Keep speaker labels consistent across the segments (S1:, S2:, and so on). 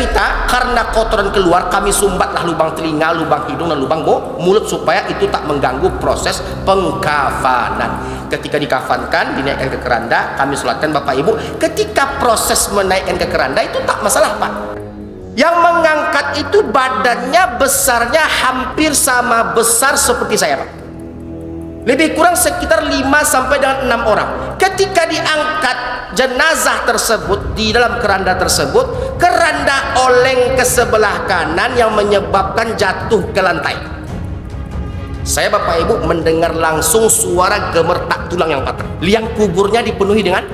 S1: cerita, karena kotoran keluar, kami sumbatlah lubang telinga, lubang hidung, dan lubang mulut supaya itu tak mengganggu proses pengkafanan. Ketika dikafankan, dinaikkan ke keranda, kami sholatkan Bapak Ibu. Ketika proses menaikkan ke keranda itu tak masalah, Pak. Yang mengangkat itu badannya besarnya hampir sama besar seperti saya, Pak. Lebih kurang sekitar 5 sampai dengan 6 orang. Ketika diangkat jenazah tersebut di dalam keranda tersebut, keranda oleng ke sebelah kanan yang menyebabkan jatuh ke lantai. Saya Bapak Ibu mendengar langsung suara gemertak tulang yang patah. Liang kuburnya dipenuhi dengan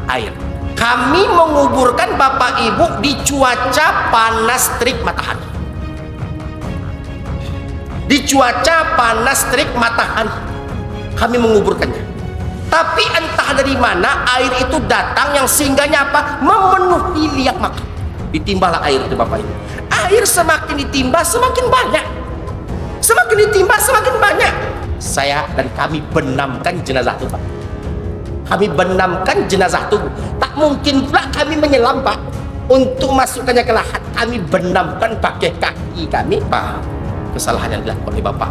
S1: air. Kami menguburkan Bapak Ibu di cuaca panas terik matahari. Di cuaca panas terik matahari kami menguburkannya. Tapi entah dari mana air itu datang yang singgahnya apa? Memenuhi liang makam. Ditimbahlah air itu Bapak Ibu. Air semakin ditimbah semakin banyak. Semakin ditimbah semakin banyak. Saya dan kami benamkan jenazah itu, Pak. Kami benamkan jenazah tubuh. Tak mungkin pula kami menyelam, Pak. Untuk masukkannya ke lahat, kami benamkan pakai kaki kami. Pak, kesalahan yang dilakukan oleh Bapak,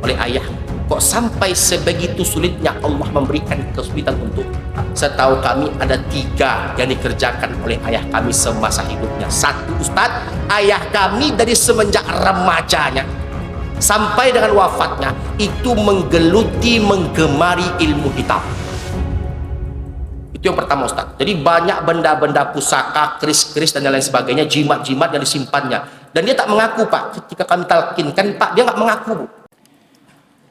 S1: oleh ayah, kok sampai sebegitu sulitnya Allah memberikan kesulitan untuk. Setahu kami ada 3 yang dikerjakan oleh ayah kami semasa hidupnya. 1, Ustadz, ayah kami dari semenjak remajanya sampai dengan wafatnya itu menggeluti, menggemari ilmu hitam. Itu yang pertama, Ustaz. Jadi banyak benda-benda pusaka, keris-keris dan lain sebagainya, jimat-jimat yang disimpannya. Dan dia tak mengaku, Pak. Ketika kami talkinkan, Pak, dia nggak mengaku, Bu.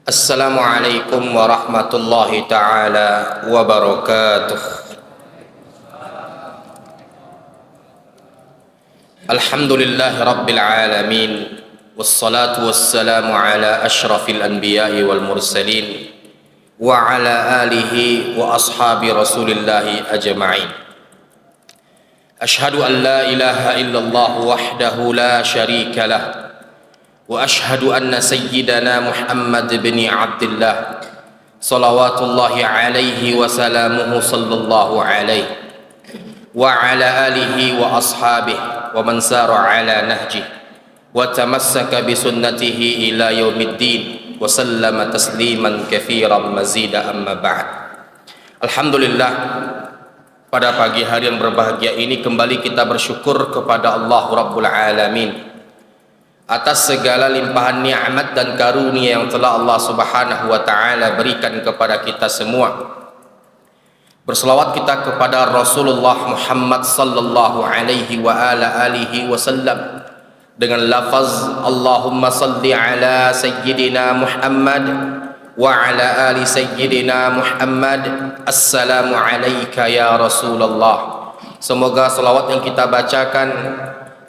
S2: Assalamualaikum warahmatullahi ta'ala wabarakatuh. Alhamdulillahi rabbil alamin. Wassalatu wassalamu ala ashrafil anbiya'i wal mursalin wa ala alihi wa ashabi rasulillahi ajma'in. Ashhadu an la ilaha illallah wahdahu la syarika lah wa ashhadu anna sayyidana Muhammad bin Abdullah salawatullahi alaihi wa salamuhu sallallahu alaihi wa ala alihi wa ashabihi wa man sara ala nahjihi wa tamassaka bi sunnatihi ila yaumiddin wa sallama tasliman katsiran mazida amma ba'd. Alhamdulillah, pada pagi hari yang berbahagia ini kembali kita bersyukur kepada Allah Rabbul Alamin atas segala limpahan nikmat dan karunia yang telah Allah Subhanahu wa taala berikan kepada kita semua. Berselawat kita kepada Rasulullah Muhammad sallallahu alaihi wa ala alihi wasallam dengan lafaz Allahumma salli ala sayyidina Muhammad wa ala ali sayyidina Muhammad. Assalamu alayka ya Rasulullah. Semoga salawat yang kita bacakan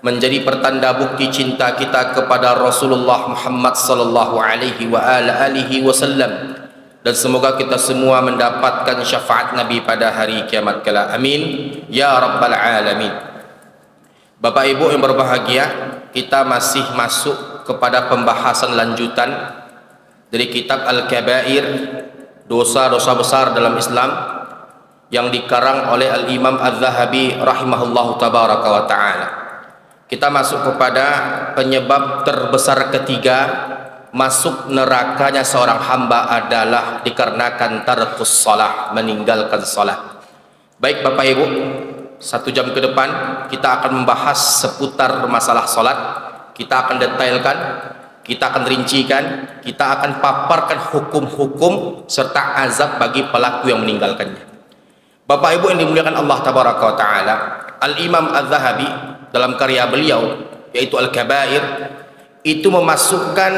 S2: menjadi pertanda bukti cinta kita kepada Rasulullah Muhammad sallallahu alaihi wa ala alihi wasallam, dan semoga kita semua mendapatkan syafaat Nabi pada hari kiamat kelak. Amin ya rabbal alamin. Bapak Ibu yang berbahagia, kita masih masuk kepada pembahasan lanjutan dari kitab Al-Kabair, dosa-dosa besar dalam Islam, yang dikarang oleh Al-Imam Az-Zahabi rahimahullahu tabaraka wa ta'ala. Kita masuk kepada penyebab terbesar ketiga masuk nerakanya seorang hamba adalah dikarenakan tarkus salah, meninggalkan salat. Baik Bapak Ibu, 1 jam ke depan kita akan membahas seputar masalah salat. Kita akan detailkan, kita akan rincikan, kita akan paparkan hukum-hukum serta azab bagi pelaku yang meninggalkannya. Bapak Ibu yang dimuliakan Allah tabaraka wa taala, Al-Imam Az-Zahabi dalam karya beliau yaitu Al-Kabair itu memasukkan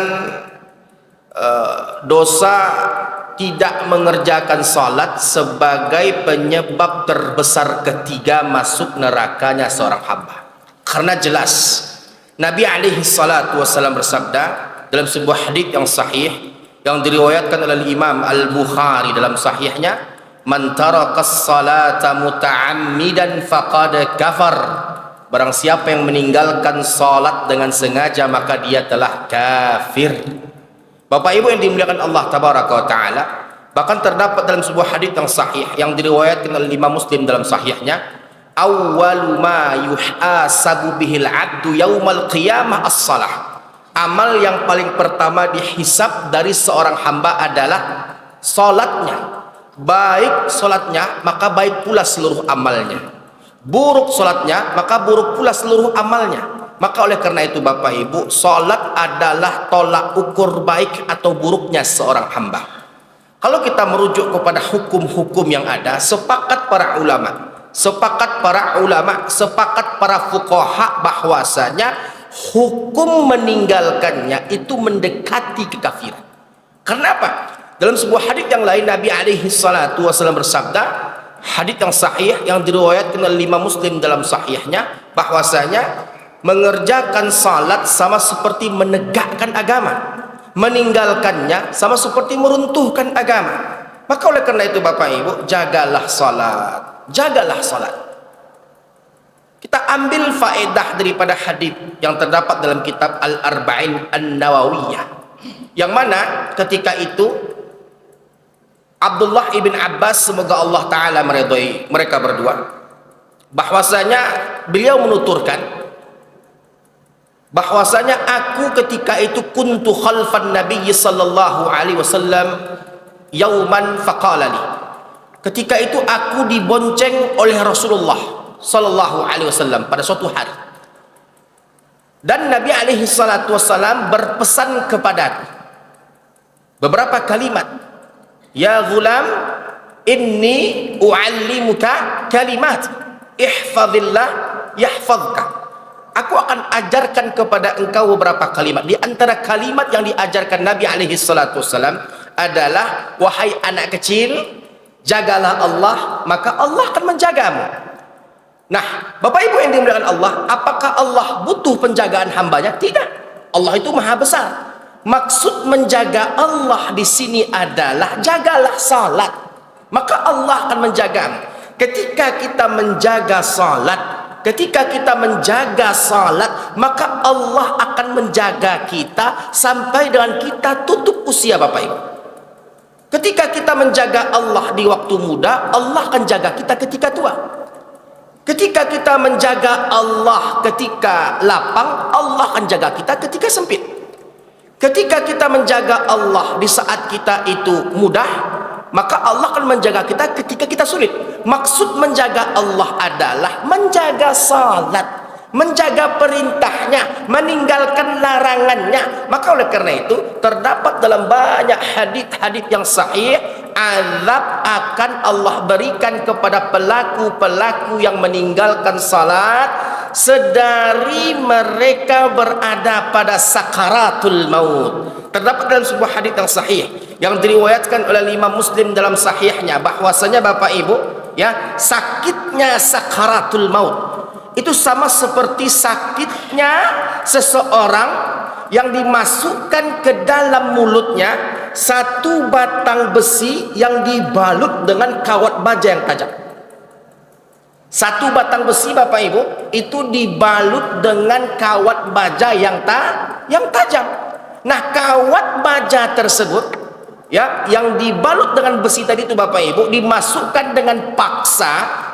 S2: dosa tidak mengerjakan salat sebagai penyebab terbesar ketiga masuk nerakanya seorang hamba. Karena jelas Nabi alaihi salatu wasallam bersabda dalam sebuah hadits yang sahih yang diriwayatkan oleh Imam Al-Bukhari dalam sahihnya, man tarakas salata muta'ammidan faqad kafar. Barang siapa yang meninggalkan salat dengan sengaja maka dia telah kafir. Bapak Ibu yang dimuliakan Allah tabaraka wa taala, bahkan terdapat dalam sebuah hadits yang sahih yang diriwayatkan oleh Imam Muslim dalam sahihnya,
S1: awwalu ma yuhasabu bihil abdu yaumal qiyamah as-salah. Amal yang paling pertama dihisab dari seorang hamba adalah salatnya. Baik salatnya, maka baik pula seluruh amalnya. Buruk salatnya, maka buruk pula seluruh amalnya. Maka oleh karena itu Bapak Ibu, salat adalah tolak ukur baik atau buruknya seorang hamba. Kalau kita merujuk kepada hukum-hukum yang ada, sepakat para ulama, sepakat para fuqaha bahwasanya hukum meninggalkannya itu mendekati kekafiran. Kenapa? Dalam sebuah hadis yang lain Nabi alaihi salatu wasallam bersabda, hadis yang sahih yang diriwayatkan oleh Imam Muslim dalam sahihnya, bahwasanya mengerjakan salat sama seperti menegakkan agama, meninggalkannya sama seperti meruntuhkan agama. Maka oleh karena itu Bapak Ibu, jagalah salat, jagalah salat. Kita ambil faedah daripada hadis yang terdapat dalam kitab Al-Arba'in An-Nawawiyah, yang mana ketika itu Abdullah ibn Abbas, semoga Allah Ta'ala meridhai mereka berdua, bahwasanya beliau menuturkan bahwasanya aku ketika itu kuntu khalfan Nabi sallallahu alaihi wasallam yauman faqalali. Ketika itu aku dibonceng oleh Rasulullah sallallahu alaihi wasallam pada suatu hari. Dan Nabi alaihi salatu wasallam berpesan kepadaku beberapa kalimat. Ya ghulam, inni u'allimuka kalimat, ihfazillah yahfazka. Aku akan ajarkan kepada engkau beberapa kalimat. Di antara kalimat yang diajarkan Nabi alaihi salatu wasallam adalah, wahai anak kecil, jagalah Allah, maka Allah akan menjagamu. Nah, Bapak Ibu yang dimuliakan Allah, apakah Allah butuh penjagaan hambanya? Tidak. Allah itu maha besar. Maksud menjaga Allah di sini adalah jagalah salat, maka Allah akan menjagamu. Ketika kita menjaga salat, maka Allah akan menjaga kita sampai dengan kita tutup usia Bapak Ibu. Ketika kita menjaga Allah di waktu muda, Allah akan jaga kita ketika tua. Ketika kita menjaga Allah ketika lapang, Allah akan jaga kita ketika sempit. Ketika kita menjaga Allah di saat kita itu mudah, maka Allah akan menjaga kita ketika kita sulit. Maksud menjaga Allah adalah menjaga salat, menjaga perintahnya, meninggalkan larangannya. Maka oleh karena itu terdapat dalam banyak hadis-hadis yang sahih, azab akan Allah berikan kepada pelaku-pelaku yang meninggalkan salat sedari mereka berada pada sakaratul maut. Terdapat dalam sebuah hadis yang sahih yang diriwayatkan oleh Imam Muslim dalam sahihnya, bahwasanya Bapak Ibu, ya, sakitnya sakaratul maut itu sama seperti sakitnya seseorang yang dimasukkan ke dalam mulutnya satu batang besi yang dibalut dengan kawat baja yang tajam. Satu batang besi Bapak Ibu itu dibalut dengan kawat baja yang tajam. Nah, kawat baja tersebut, ya, yang dibalut dengan besi tadi itu Bapak Ibu, dimasukkan dengan paksa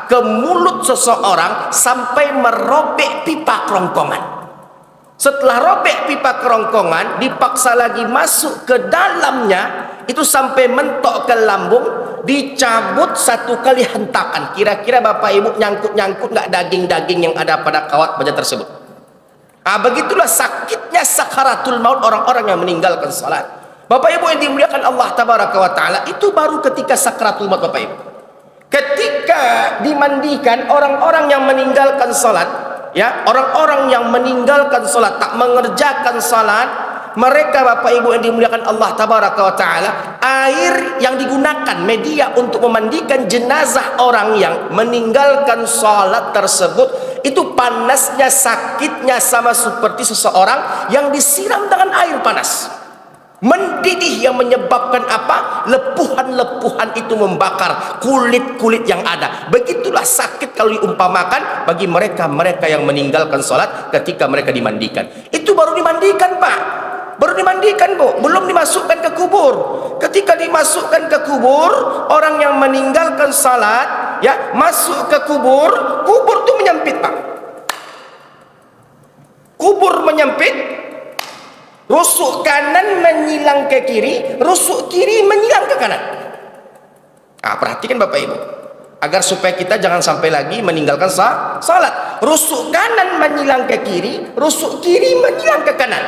S1: ke mulut seseorang sampai merobek pipa kerongkongan. Setelah robek pipa kerongkongan, dipaksa lagi masuk ke dalamnya, itu sampai mentok ke lambung, dicabut satu kali hentakan. Kira-kira Bapak Ibu nyangkut-nyangkut nggak daging-daging yang ada pada kawat baja tersebut? Begitulah sakitnya sakaratul maut orang-orang yang meninggalkan salat. Bapak Ibu yang dimuliakan Allah Tabaraka wa Ta'ala, itu baru ketika sakaratul maut Bapak Ibu. Ketika dimandikan orang-orang yang meninggalkan salat, ya, orang-orang yang meninggalkan salat, tak mengerjakan salat, mereka Bapak Ibu yang dimuliakan Allah Tabaraka wa Ta'ala, air yang digunakan media untuk memandikan jenazah orang yang meninggalkan salat tersebut, itu panasnya, sakitnya sama seperti seseorang yang disiram dengan air panas mendidih, yang menyebabkan apa? Lepuhan-lepuhan itu membakar kulit-kulit yang ada. Begitulah sakit kalau diumpamakan bagi mereka yang meninggalkan sholat ketika mereka dimandikan. Itu baru dimandikan Pak. Baru dimandikan, Bu, belum dimasukkan ke kubur. Ketika dimasukkan ke kubur, orang yang meninggalkan salat ya masuk ke kubur, kubur itu menyempit, Pak. Kubur menyempit, rusuk kanan menyilang ke kiri, rusuk kiri menyilang ke kanan. Nah, perhatikan Bapak Ibu, agar supaya kita jangan sampai lagi meninggalkan salat. Rusuk kanan menyilang ke kiri, rusuk kiri menyilang ke kanan.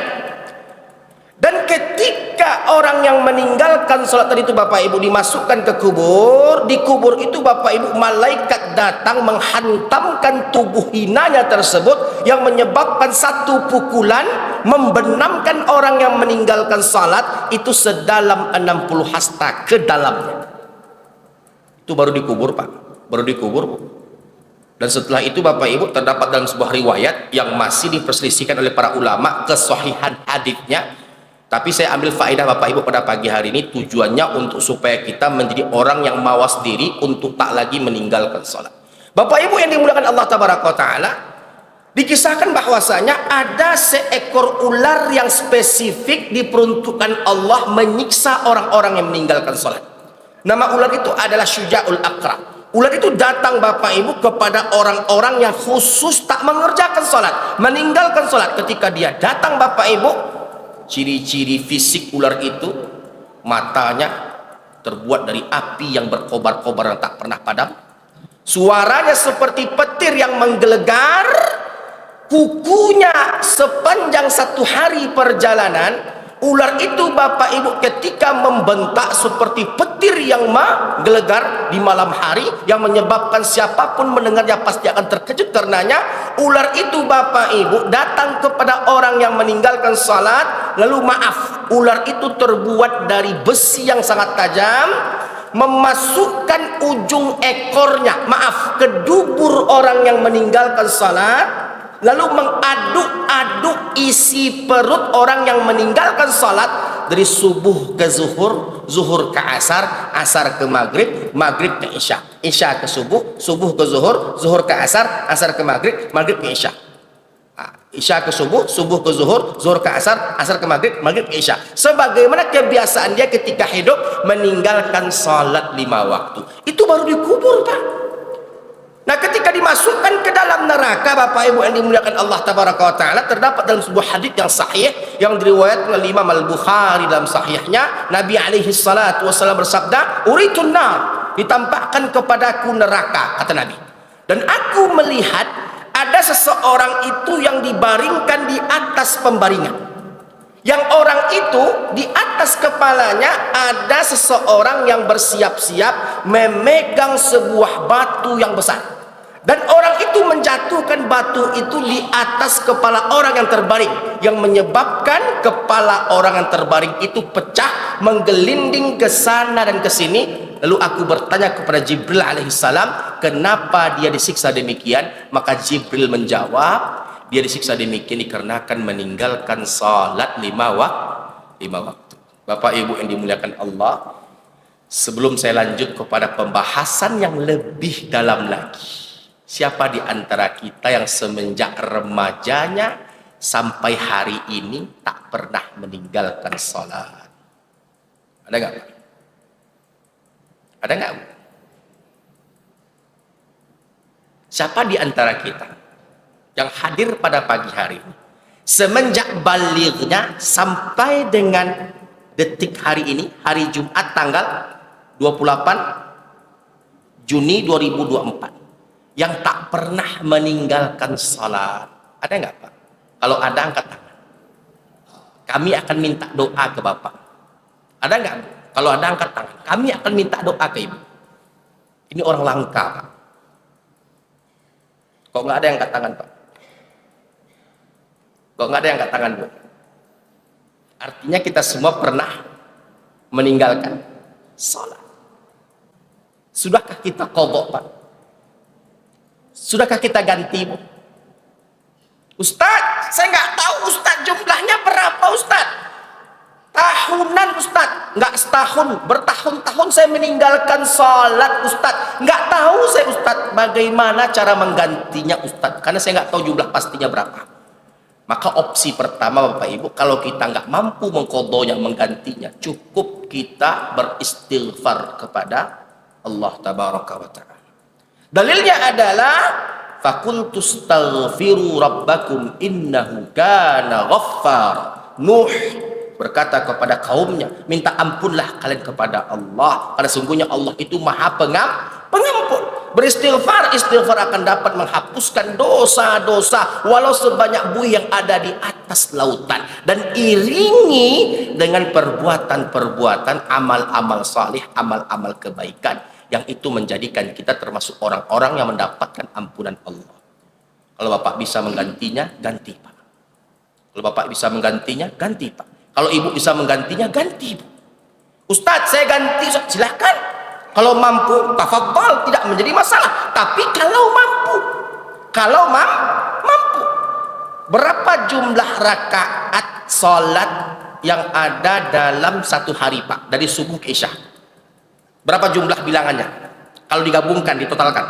S1: Dan ketika orang yang meninggalkan sholat tadi itu Bapak Ibu dimasukkan ke kubur, di kubur itu Bapak Ibu malaikat datang menghantamkan tubuh hinanya tersebut yang menyebabkan satu pukulan membenamkan orang yang meninggalkan salat itu sedalam 60 hasta ke dalamnya. Itu baru dikubur, Pak, baru dikubur. Dan setelah itu Bapak Ibu terdapat dalam sebuah riwayat yang masih diperselisihkan oleh para ulama kesahihan haditsnya. Tapi saya ambil faedah Bapak Ibu pada pagi hari ini tujuannya untuk supaya kita menjadi orang yang mawas diri untuk tak lagi meninggalkan sholat. Bapak Ibu yang dimuliakan Allah Tabaraka Ta'ala, dikisahkan bahwasanya ada seekor ular yang spesifik diperuntukkan Allah menyiksa orang-orang yang meninggalkan sholat. Nama ular itu adalah Syuja'ul Aqra. Ular itu datang Bapak Ibu kepada orang-orang yang khusus tak mengerjakan sholat, meninggalkan sholat. Ketika dia datang Bapak Ibu, ciri-ciri fisik ular itu, matanya terbuat dari api yang berkobar-kobar yang tak pernah padam, suaranya seperti petir yang menggelegar, kukunya sepanjang 1 hari perjalanan. Ular itu Bapak Ibu ketika membentak seperti petir yang menggelegar di malam hari, yang menyebabkan siapapun mendengarnya pasti akan terkejut karenanya. Ular itu Bapak Ibu datang kepada orang yang meninggalkan salat, lalu maaf, ular itu terbuat dari besi yang sangat tajam, memasukkan ujung ekornya, maaf, ke dubur orang yang meninggalkan salat, lalu mengaduk-aduk isi perut orang yang meninggalkan salat dari subuh ke zuhur, zuhur ke asar, asar ke maghrib, maghrib ke isya, isya ke subuh, subuh ke zuhur, zuhur ke asar, asar ke maghrib, maghrib ke isya. Isya ke subuh, subuh ke zuhur, zuhur ke asar, asar ke maghrib, maghrib ke isya. Sebagaimana kebiasaan dia ketika hidup meninggalkan salat 5 waktu. Itu baru dikubur, Pak. Nah, ketika dimasukkan ke dalam neraka Bapak Ibu yang dimuliakan Allah Tabaraka wa Ta'ala, terdapat dalam sebuah hadits yang sahih yang diriwayatkan oleh Imam Al-Bukhari dalam sahihnya, Nabi alaihi salatu wasallam bersabda, "Uritun nar," ditampakkan kepadaku neraka, kata Nabi. Dan aku melihat ada seseorang itu yang dibaringkan di atas pembaringan. Yang orang itu di atas kepalanya ada seseorang yang bersiap-siap memegang sebuah batu yang besar. Dan orang itu menjatuhkan batu itu di atas kepala orang yang terbaring, yang menyebabkan kepala orang yang terbaring itu pecah, menggelinding ke sana dan ke sini. Lalu aku bertanya kepada Jibril alaihissalam, kenapa dia disiksa demikian? Maka Jibril menjawab, dia disiksa demikian dikarenakan meninggalkan salat 5 waktu. Bapak Ibu yang dimuliakan Allah, sebelum saya lanjut kepada pembahasan yang lebih dalam lagi, siapa di antara kita yang semenjak remajanya sampai hari ini tak pernah meninggalkan sholat? Ada nggak? Ada nggak? Siapa di antara kita yang hadir pada pagi hari ini semenjak balighnya sampai dengan detik hari ini, hari Jumat tanggal 28 Juni 2024, yang tak pernah meninggalkan salat? Ada nggak, Pak? Kalau ada angkat tangan. Kami akan minta doa ke Bapak. Ada nggak? Kalau ada angkat tangan. Kami akan minta doa ke Ibu. Ini orang langka, Pak. Kok nggak ada yang angkat tangan, Pak? Kok nggak ada yang angkat tangan, Bu? Artinya kita semua pernah meninggalkan salat. Sudahkah kita qadha, Pak? Sudahkah kita ganti, Bu? Ustaz, saya nggak tahu Ustaz jumlahnya berapa Ustaz. Tahunan Ustaz, nggak setahun, bertahun-tahun saya meninggalkan salat Ustaz. Nggak tahu saya Ustaz bagaimana cara menggantinya Ustaz, karena saya nggak tahu jumlah pastinya berapa. Maka opsi pertama Bapak Ibu, kalau kita nggak mampu mengqadhonya, menggantinya, cukup kita beristighfar kepada Allah Tabaraka wa Ta'ala. Dalilnya adalah faqultu astaghfiru rabbakum innahu kana ghaffar. Nuh berkata kepada kaumnya, minta ampunlah kalian kepada Allah, karena sungguhnya Allah itu maha pengampun. Beristighfar, istighfar akan dapat menghapuskan dosa-dosa walau sebanyak buih yang ada di atas lautan, dan iringi dengan perbuatan-perbuatan amal-amal salih, amal-amal kebaikan yang itu menjadikan kita termasuk orang-orang yang mendapatkan ampunan Allah. Kalau Bapak bisa menggantinya, ganti Pak. Kalau Bapak bisa menggantinya, ganti Pak. Kalau Ibu bisa menggantinya, ganti Ibu. Ustadz, saya ganti, Ustadz, silahkan. Kalau mampu, tafadhal, tidak menjadi masalah. Tapi kalau mampu, berapa jumlah rakaat salat yang ada dalam satu hari Pak, dari subuh ke isya? Berapa jumlah bilangannya? Kalau digabungkan, ditotalkan.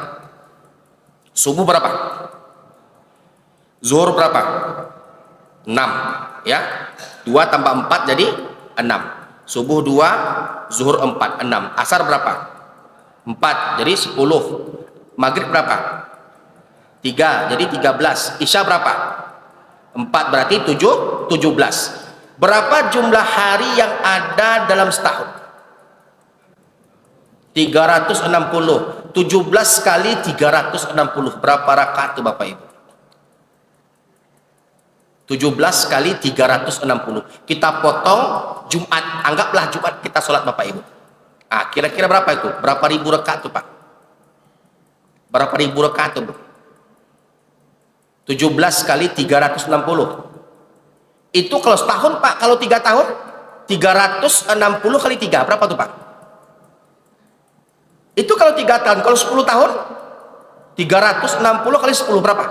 S1: Subuh berapa? Zuhur berapa? 6, ya. 2 tambah 4 jadi 6. Subuh 2, zuhur 4, 6. Asar berapa? 4, jadi 10. Maghrib berapa? 3, jadi 13. Isya berapa? 4, berarti 17. Berapa jumlah hari yang ada dalam setahun? 360. 17 kali 360. Berapa rakaat itu Bapak Ibu? 17 kali 360. Kita potong Jumat, anggaplah Jumat kita sholat Bapak Ibu. Kira-kira berapa itu? Berapa ribu rakaat itu Pak? Berapa ribu rakaat itu? 17 kali 360. Itu kalau setahun Pak. Kalau 3 tahun 360 kali 3 berapa tuh Pak? Itu kalau 3 tahun. Kalau 10 tahun 360 kali 10 berapa?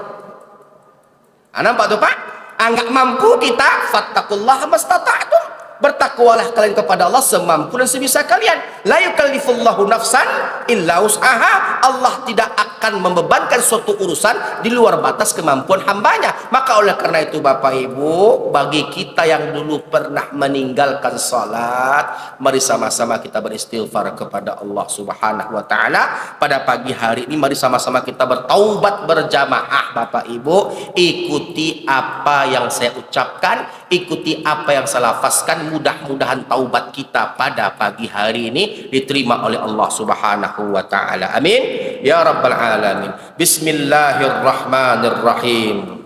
S1: Nampak tuh Pak? Nggak mampu kita, fattaqullaha mastata'tum, bertakwalah kalian kepada Allah semampu dan sebisa kalian. La yukallifullahu nafsan illa wus'aha. Allah tidak akan membebankan suatu urusan di luar batas kemampuan hambanya. Maka oleh karena itu Bapak Ibu, bagi kita yang dulu pernah meninggalkan salat, mari sama-sama kita beristighfar kepada Allah Subhanahu wa Ta'ala. Pada pagi hari ini mari sama-sama kita bertaubat berjamaah Bapak Ibu. Ikuti apa yang saya ucapkan, ikuti apa yang saya lafazkan. Mudah-mudahan taubat kita pada pagi hari ini diterima oleh Allah Subhanahu wa Ta'ala. Amin ya rabbal alamin. Bismillahirrahmanirrahim.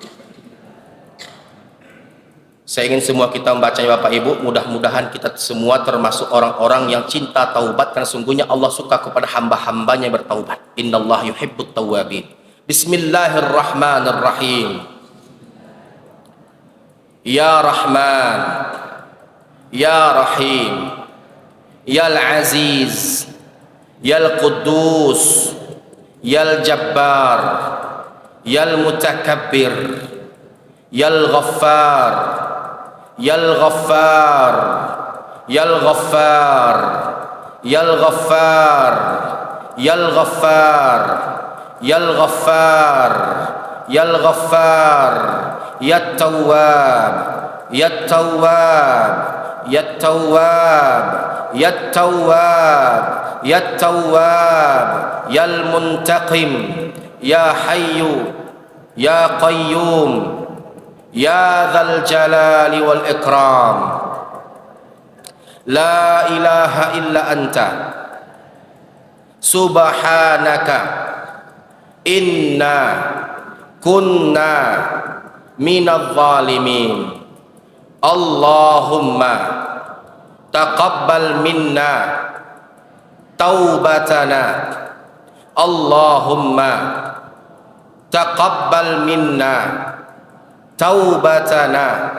S1: Saya ingin semua kita membacanya Bapak Ibu. Mudah-mudahan kita semua termasuk orang-orang yang cinta taubat, karena sungguhnya Allah suka kepada hamba-hambanya yang bertaubat. Innallaha yuhibbut tawwabin. Bismillahirrahmanirrahim. Ya Rahman, Ya Rahim, Ya Al-Aziz, Ya Al-Quddus, Ya Al-Jabbar, Ya Al-Mutakabbir, Ya Al-Ghaffar, Ya Al-Ghaffar, Ya Al-Ghaffar, Ya Al-Ghaffar, Ya Al-Ghaffar, Ya Al-Ghaffar, Ya Al-Ghaffar, Ya Tawwab, Ya Tawwab, Ya Tawwab, Ya Tawwab, Ya Tawwab, Ya Al-Muntaqim, Ya Hayyu, Ya Qayyum, Ya Dzal Jalali wal Ikram. La ilaha illa anta subhanaka inna kunna minadh zalimin. Allahumma taqabbal minna taubatana. Allahumma taqabbal minna taubatana.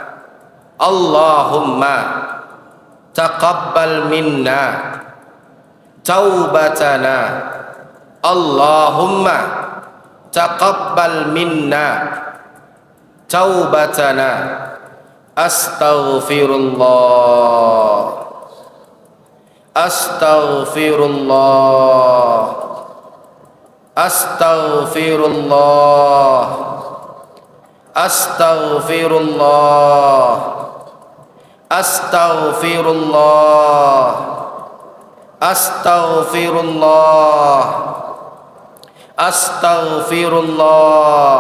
S1: Allahumma taqabbal minna taubatana. Allahumma taqabbal minna taubatana. Astaghfirullah, Astaghfirullah, Astaghfirullah,
S2: Astaghfirullah. Astaghfirullah. Astaghfirullah. Astaghfirullah.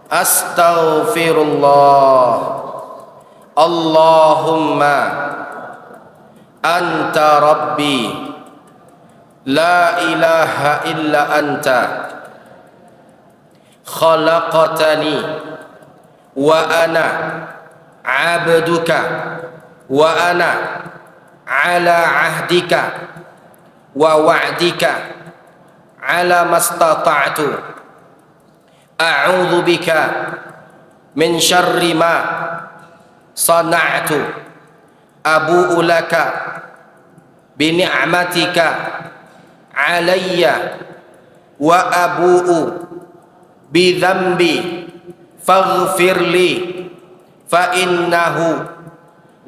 S2: Astaghfirullah. Allahumma anta rabbi la ilaha illa anta khalaqtani wa ana abduka wa ana ala ahdika wa wa'dika ala mastata'tu a'udzu bika min syarri ma sana'tu abu'u laka bi ni'matika alayya wa abu'u bi dhanbi faghfirli fa innahu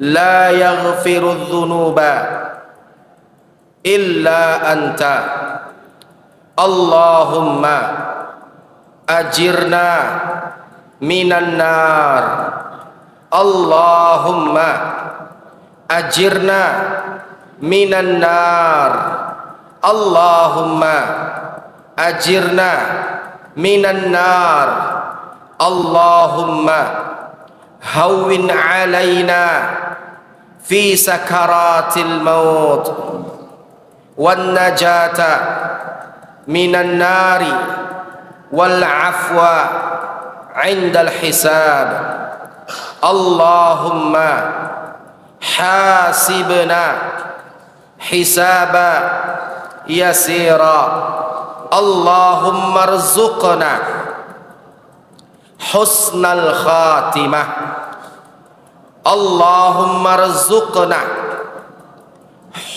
S2: la yaghfiru dhunuba illa anta. Allahumma ajirna minan nar. Allahumma ajirna minan nar. Allahumma ajirna minan nar. Allahumma hawwin alaina fi sakaratil maut wan najata minan nari wal afwa indal hisab. Allahumma hasibna hisaba yasira. Allahumma arzuqna husnal khatimah. Allahumma arzuqna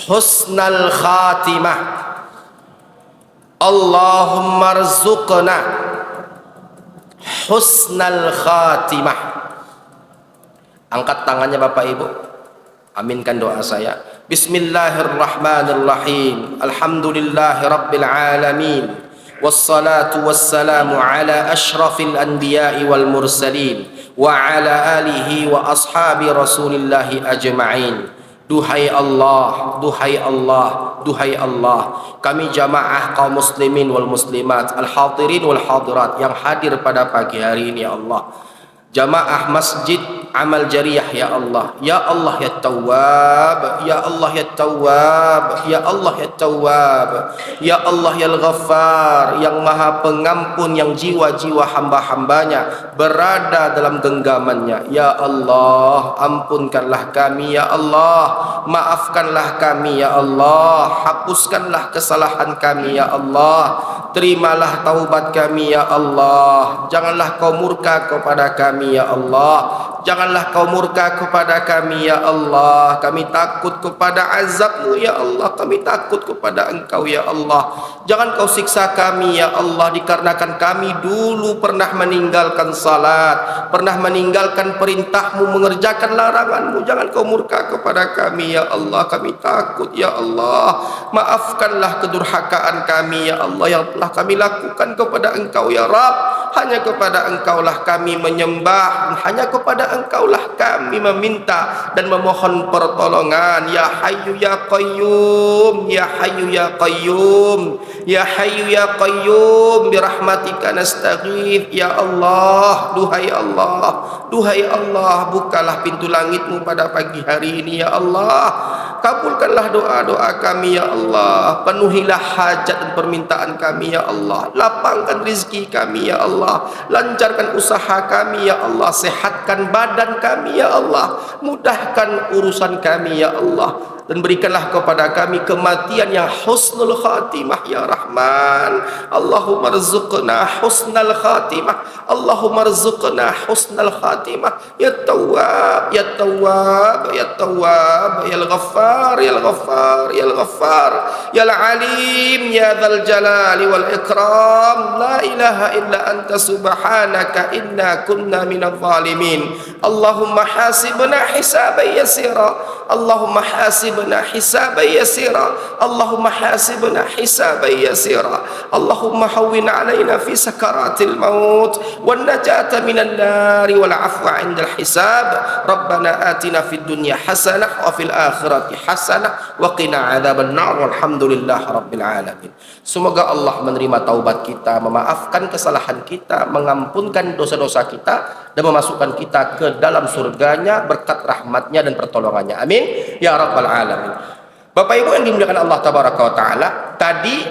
S2: husnal khatimah. Allahumma arzuqna husnal khatimah. Angkat tangannya Bapak Ibu, aminkan doa saya. Bismillahirrahmanirrahim. Alhamdulillahi rabbil alamin. Wassalatu wassalamu ala ashrafil anbiya'i wal mursalin wa ala alihi wa ashabi rasulillahi ajma'in. Duhai Allah, duhai Allah, duhai Allah, kami jamaah kaum muslimin wal muslimat, al-hadirin wal hadirat yang hadir pada pagi hari ini ya Allah, jamaah masjid amal jariyah ya Allah, ya Allah ya Tawwab, ya Allah ya Tawwab, ya Allah ya Tawwab, ya Allah ya Al-Ghaffar, yang maha pengampun, yang jiwa-jiwa hamba-hambanya berada dalam genggamannya. Ya Allah, ampunkanlah kami ya Allah, maafkanlah kami ya Allah, hapuskanlah kesalahan kami ya Allah, terimalah taubat kami ya Allah, janganlah kau murka kepada kami ya Allah, janganlah kau murka kepada kami ya Allah. Kami takut kepada azab-Mu ya Allah, kami takut kepada Engkau ya Allah. Jangan kau siksa kami ya Allah, dikarenakan kami dulu pernah meninggalkan salat, pernah meninggalkan perintah-Mu, mengerjakan larangan-Mu. Jangan kau murka kepada kami ya Allah, kami takut ya Allah. Maafkanlah kedurhakaan kami ya Allah yang telah kami lakukan kepada Engkau ya Rabb. Hanya kepada Engkaulah kami menyembah, hanya kepada Engkaulah kami meminta dan memohon pertolongan. Ya Hayyu ya Qayyum, ya Hayyu ya Qayyum, ya Hayyu ya Qayyum, birahmatika nastaghith. Ya Allah, duhai Allah, duhai Allah, bukalah pintu langit-Mu pada pagi hari ini ya Allah. Kabulkanlah doa-doa kami ya Allah, penuhilah hajat dan permintaan kami ya Allah, lapangkan rezeki kami ya Allah, lancarkan usaha kami ya Allah, sehatkan badan kami ya Allah, mudahkan urusan kami ya Allah, dan berikanlah kepada kami kematian yang husnul khatimah ya Rahman. Allahumma rzuqna husnal khatimah, Allahumma rzuqna husnal khatimah ya Tawwab, ya Tawwab, ya Tawwab, ya Al-Ghaffar, ya Al-Ghaffar, ya Al-Ghaffar, ya Al-Alim, ya Dzal Jalali wal Ikram. La ilaha illa anta subhanaka inna kunna minadh zalimin. Allahumma hasibna hisaban yasira, Allahumma hasibna hisaban yasira, Allahumma hasibna hisaban yasira,
S1: Allahumma hawwin alaina fi sakaratil maut wan najata minan nari wal afwa 'indal hisab. Rabbana atina fid dunya hasanah wa fil akhirati hasanah wa qina adzaban nar walhamdulillahi rabbil alamin. Semoga Allah menerima taubat kita, memaafkan kesalahan kita, mengampunkan dosa-dosa kita, dan memasukkan kita ke dalam surganya berkat rahmatnya dan pertolongannya. Amin ya rabbal alamin. Bapak Ibu yang dimuliakan Allah tabaraka wa taala, tadi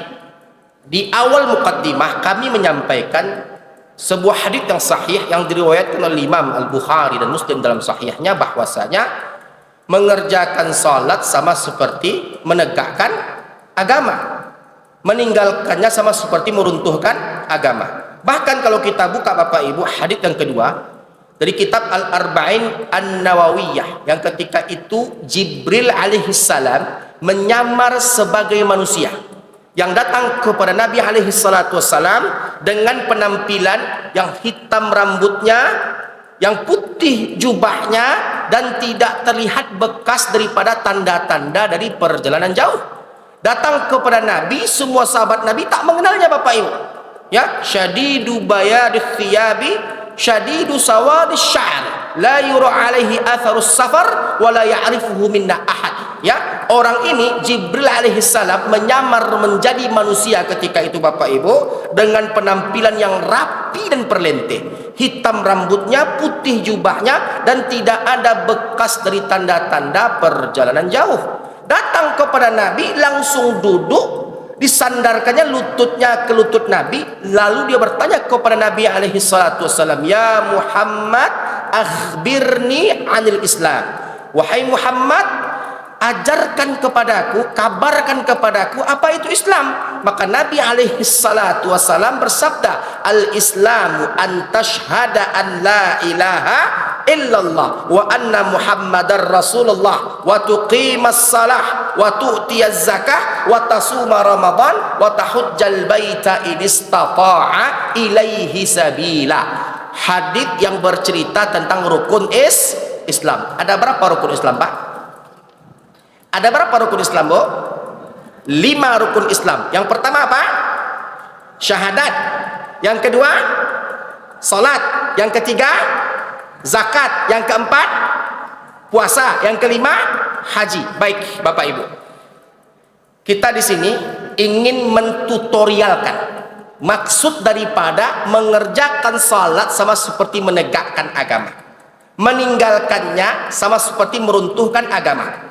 S1: di awal mukaddimah kami menyampaikan sebuah hadis yang sahih yang diriwayatkan oleh Imam Al-Bukhari dan Muslim dalam sahihnya, bahwasanya mengerjakan salat sama seperti menegakkan agama, meninggalkannya sama seperti meruntuhkan agama. Bahkan kalau kita buka Bapak Ibu hadis yang kedua dari kitab Al-Arba'in An-Nawawiyah, yang ketika itu Jibril alaihissalam menyamar sebagai manusia yang datang kepada Nabi alaihi salatu wassalam dengan penampilan yang hitam rambutnya, yang putih jubahnya, dan tidak terlihat bekas daripada tanda-tanda dari perjalanan jauh. Datang kepada Nabi, semua sahabat Nabi tak mengenalnya Bapak Ibu. Ya, syadidu bayadith thiyabi, syadidu sawadis sya'r, la yura alaihi atharus safar wa la ya'rifuhu minna ahad. Ya, orang ini Jibril alaihissalam menyamar menjadi manusia ketika itu Bapak Ibu, dengan penampilan yang rapi dan perlente, hitam rambutnya, putih jubahnya, dan tidak ada bekas dari tanda-tanda perjalanan jauh. Datang kepada Nabi, langsung duduk, disandarkannya lututnya ke lutut Nabi, lalu dia bertanya kepada Nabi alaihi salatu wassalam, ya Muhammad, akhbirni anil Islam. Wahai Muhammad, ajarkan kepadaku, kabarkan kepadaku apa itu Islam. Maka Nabi alaihi salatu wassalam bersabda, al-islamu an tashhada an la ilaha illallah wa anna muhammadar rasulullah wa tuqimas salah wa tu'tiyaz zakah wa tasuma ramadan wa tahujjal baita in istata'a ilaihi sabila. Hadis yang bercerita tentang rukun Islam. Ada berapa rukun Islam, Pak? Ada berapa rukun Islam, Bu? 5 rukun Islam. Yang pertama apa? Syahadat. Yang kedua, salat. Yang ketiga, zakat. Yang keempat, puasa. Yang kelima, haji. Baik, Bapak Ibu. Kita di sini ingin mentutorialkan maksud daripada mengerjakan salat sama seperti menegakkan agama. Meninggalkannya sama seperti meruntuhkan agama.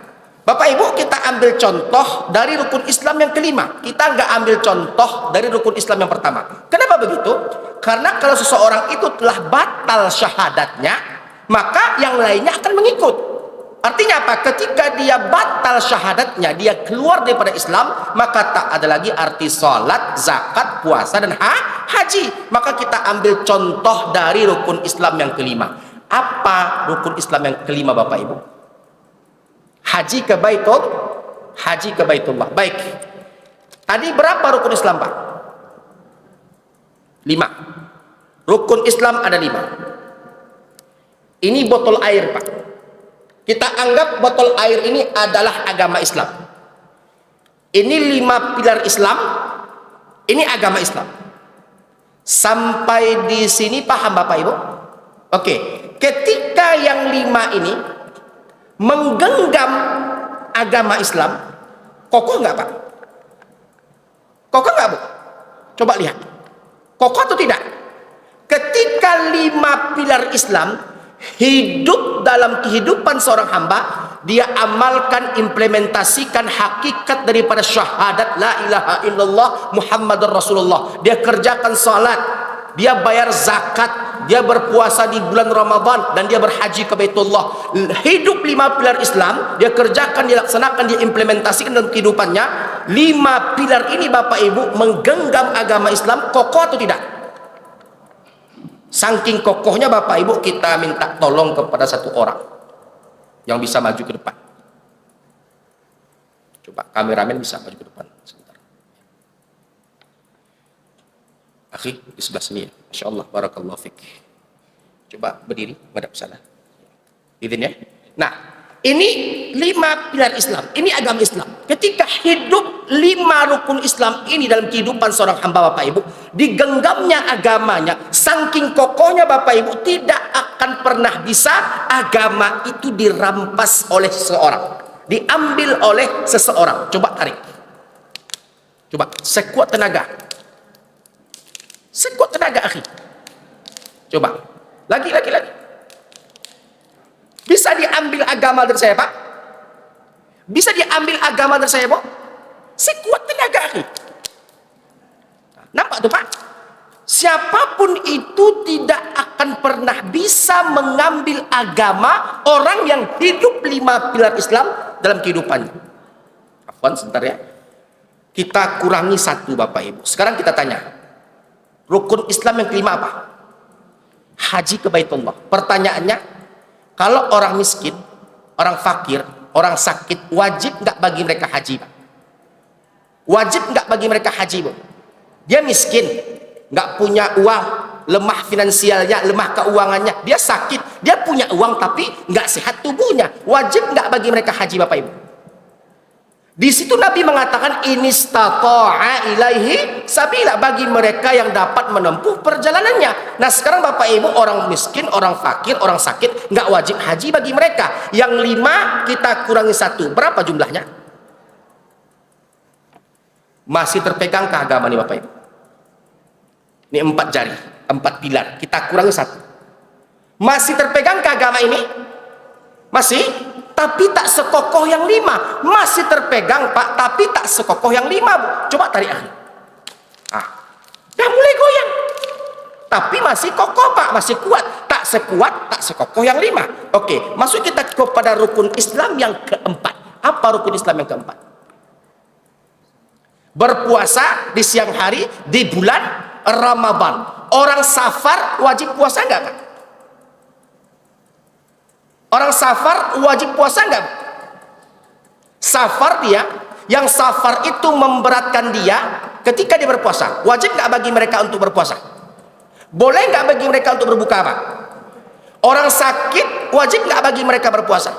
S1: Bapak Ibu, kita ambil contoh dari rukun Islam yang kelima. Kita nggak ambil contoh dari rukun Islam yang pertama. Kenapa begitu? Karena kalau seseorang itu telah batal syahadatnya, maka yang lainnya akan mengikut. Artinya apa? Ketika dia batal syahadatnya, dia keluar daripada Islam, maka tak ada lagi arti salat, zakat, puasa, dan haji. Maka kita ambil contoh dari rukun Islam yang kelima. Apa rukun Islam yang kelima Bapak Ibu? Haji ke Baitullah. Baik. Tadi berapa rukun Islam, Pak? 5. Rukun Islam ada 5. Ini botol air, Pak. Kita anggap botol air ini adalah agama Islam. Ini 5 pilar Islam. Ini agama Islam. Sampai di sini paham Bapak Ibu? Oke. Ketika yang 5 ini menggenggam agama Islam, kokoh nggak, Pak? Kokoh nggak, Bu? Coba lihat, kokoh atau tidak? Ketika 5 pilar Islam hidup dalam kehidupan seorang hamba, dia amalkan, implementasikan hakikat daripada syahadat la ilaha illallah Muhammadur Rasulullah. Dia kerjakan salat, dia bayar zakat, dia berpuasa di bulan Ramadan, dan dia berhaji ke Baitullah. Hidup 5 pilar Islam, dia kerjakan, dia laksanakan, dia implementasikan dalam kehidupannya. 5 pilar ini Bapak Ibu menggenggam agama Islam, kokoh atau tidak? Saking kokohnya Bapak Ibu, kita minta tolong kepada satu orang yang bisa maju ke depan. Coba kameramen bisa maju ke depan sebentar. Akhi di sebelah sini ya. Masya Allah, barakallahu fiqh. Coba berdiri, madhab sana. Izin ya. Nah, Ini 5 pilar Islam, ini agama Islam. Ketika hidup 5 rukun Islam ini dalam kehidupan seorang hamba Bapak Ibu, digenggamnya agamanya, saking kokohnya Bapak Ibu, tidak akan pernah bisa agama itu dirampas oleh seseorang, diambil oleh seseorang. Coba tarik, coba sekuat tenaga, akhi. Coba lagi. Bisa diambil agama dari saya, Pak? Bisa diambil agama dari saya, Bu? Sekuat tenaga, akhi. Nampak tuh, Pak? Siapapun itu tidak akan pernah bisa mengambil agama orang yang hidup 5 pilar Islam dalam kehidupannya. Afwan, sebentar ya. Kita kurangi 1, Bapak Ibu. Sekarang kita tanya, rukun Islam yang kelima apa? Haji ke Baitullah. Pertanyaannya, kalau orang miskin, orang fakir, orang sakit, wajib nggak bagi mereka haji, Pak? Wajib nggak bagi mereka haji, Bu? Dia miskin, nggak punya uang, lemah finansialnya, lemah keuangannya, dia sakit, dia punya uang tapi nggak sehat tubuhnya, wajib nggak bagi mereka haji, Bapak Ibu? Di situ Nabi mengatakan inistata'a ilaihi sabila, bagi mereka yang dapat menempuh perjalanannya. Nah sekarang Bapak Ibu, orang miskin, orang fakir, orang sakit, nggak wajib haji bagi mereka. Yang 5 kita kurangi 1, berapa jumlahnya? Masih terpegang ke agama nih Bapak Ibu. Ini 4 jari, 4 pilar, kita kurangi 1. Masih terpegang ke agama ini? Masih? Tapi tak sekokoh yang 5. Masih terpegang, Pak, tapi tak sekokoh yang 5, Bu. Coba tarik, akhi. Dah mulai goyang. Tapi masih kokoh, Pak, masih kuat. Tak sekuat, tak sekokoh yang 5. Oke, masuk kita kepada rukun Islam yang keempat. Apa rukun Islam yang keempat? Berpuasa di siang hari di bulan Ramadan. Orang safar wajib puasa enggak, Pak? Orang safar wajib puasa enggak? Safar dia, yang safar itu memberatkan dia ketika dia berpuasa. Wajib enggak bagi mereka untuk berpuasa? Boleh enggak bagi mereka untuk berbuka, Pak? Orang sakit wajib enggak bagi mereka berpuasa?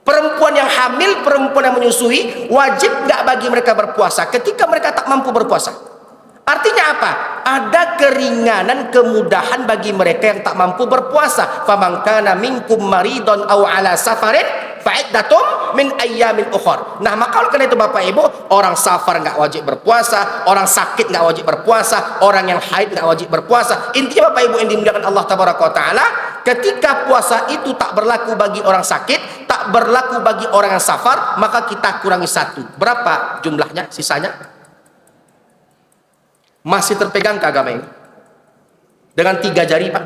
S1: Perempuan yang hamil, perempuan yang menyusui, wajib enggak bagi mereka berpuasa ketika mereka tak mampu berpuasa? Artinya apa? Ada keringanan, kemudahan bagi mereka yang tak mampu berpuasa. Faman kana minkum maridun aw ala safarin fa'iddatum min ayyamin ukhra. Nah, maka karena itu Bapak Ibu, orang safar enggak wajib berpuasa, orang sakit enggak wajib berpuasa, orang yang haid enggak wajib berpuasa. Intinya Bapak Ibu yang dimuliakan Allah tabaraka wa taala, ketika puasa itu tak berlaku bagi orang sakit, tak berlaku bagi orang yang safar, maka kita kurangi 1. Berapa jumlahnya sisanya? Masih terpegang ke agama ini dengan 3 jari, Pak?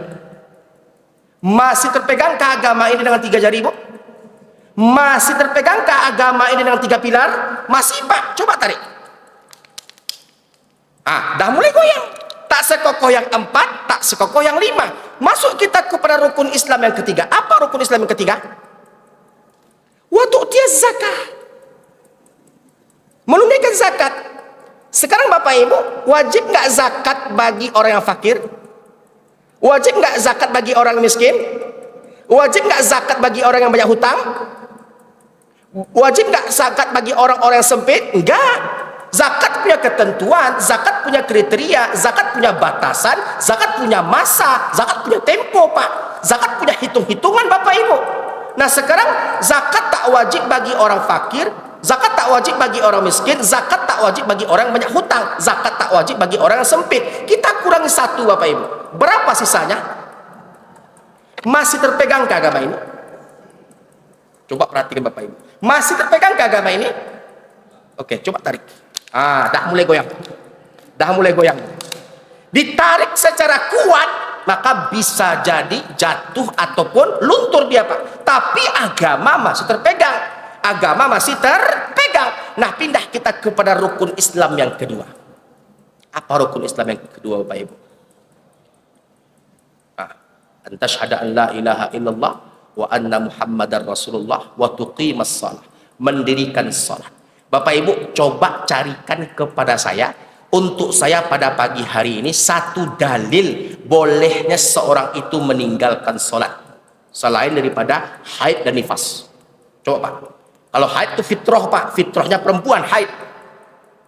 S1: Masih terpegang ke agama ini dengan 3 jari, Bu? Masih terpegang ke agama ini dengan 3 pilar? Masih, Pak? Coba tarik. Dah mulai goyang. Tak sekokoh yang 4, tak sekokoh yang 5. Masuk kita kepada rukun Islam yang ketiga. Apa rukun Islam yang ketiga? Wa tu'tiyaz zakah. Menunaikan zakat. Sekarang Bapak Ibu, wajib nggak zakat bagi orang yang fakir? Wajib nggak zakat bagi orang miskin? Wajib nggak zakat bagi orang yang banyak hutang? Wajib nggak zakat bagi orang-orang yang sempit? Enggak. Zakat punya ketentuan, zakat punya kriteria, zakat punya batasan, zakat punya masa, zakat punya tempo, Pak. Zakat punya hitung-hitungan, Bapak Ibu. Nah sekarang zakat tak wajib bagi orang fakir, zakat tak wajib bagi orang miskin, zakat tak wajib bagi orang yang banyak hutang, zakat tak wajib bagi orang yang sempit. Kita kurangi 1, Bapak Ibu. Berapa sisanya? Masih terpegang ke agama ini? Coba perhatikan Bapak Ibu. Masih terpegang ke agama ini? Oke, coba tarik. Dah mulai goyang. Dah mulai goyang. Ditarik secara kuat, maka bisa jadi jatuh ataupun luntur dia, Pak. Tapi agama masih terpegang. Agama masih terpegang. Nah, pindah kita kepada rukun Islam yang kedua. Apa rukun Islam yang kedua, Bapak Ibu? Antashhada an la ilaha illallah wa anna muhammadar rasulullah wa tuqimas shalah. Mendirikan salat. Bapak Ibu, coba carikan kepada saya, untuk saya pada pagi hari ini, 1 dalil bolehnya seorang itu meninggalkan salat selain daripada haid dan nifas. Coba Pak. Kalau haid itu fitrah Pak, fitrahnya perempuan haid.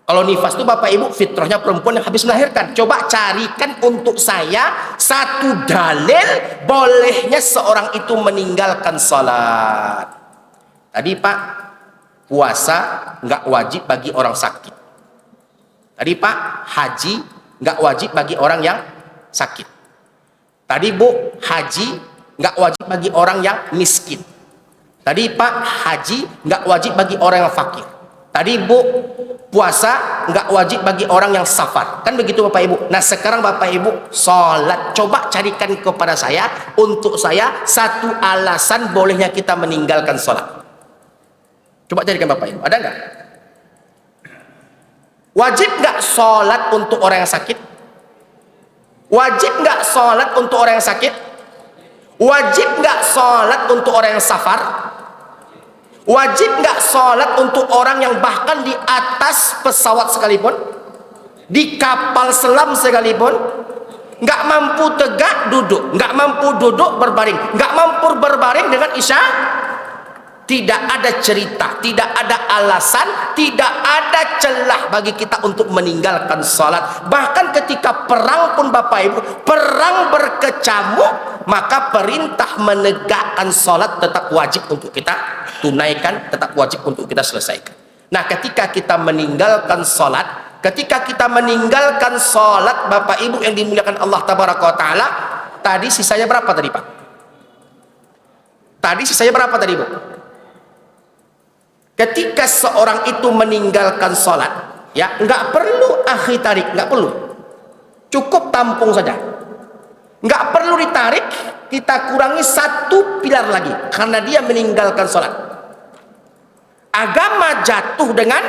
S1: Kalau nifas itu Bapak Ibu fitrahnya perempuan yang habis melahirkan. Coba carikan untuk saya satu dalil bolehnya seorang itu meninggalkan sholat. Tadi Pak, puasa nggak wajib bagi orang sakit. Tadi Pak, haji nggak wajib bagi orang yang sakit. Tadi Bu, haji nggak wajib bagi orang yang miskin. Tadi Pak, haji nggak wajib bagi orang yang fakir. Tadi Bu, puasa nggak wajib bagi orang yang safar. Kan begitu Bapak Ibu. Nah sekarang Bapak Ibu, sholat. Coba carikan kepada saya, untuk saya, satu alasan bolehnya kita meninggalkan sholat. Coba carikan Bapak Ibu, ada nggak? Wajib nggak sholat untuk orang yang sakit? Wajib nggak sholat untuk orang yang sakit? Wajib nggak sholat untuk orang yang safar? Wajib nggak sholat untuk orang yang bahkan di atas pesawat sekalipun, di kapal selam sekalipun, nggak mampu tegak duduk, nggak mampu duduk berbaring, nggak mampu berbaring dengan isya? Tidak ada cerita, tidak ada alasan, tidak ada celah bagi kita untuk meninggalkan sholat. Bahkan ketika perang pun Bapak Ibu, perang berkecamuk, maka perintah menegakkan sholat tetap wajib untuk kita tunaikan, tetap wajib untuk kita selesaikan. Nah ketika kita meninggalkan sholat, Bapak Ibu yang dimuliakan Allah Tabaraka wa Ta'ala, tadi sisanya berapa tadi Pak? Tadi sisanya berapa tadi Bu? Ketika seorang itu meninggalkan sholat, ya nggak perlu akhir tarik, nggak perlu, cukup tampung saja, nggak perlu ditarik, kita kurangi satu pilar lagi, karena dia meninggalkan sholat. Agama jatuh dengan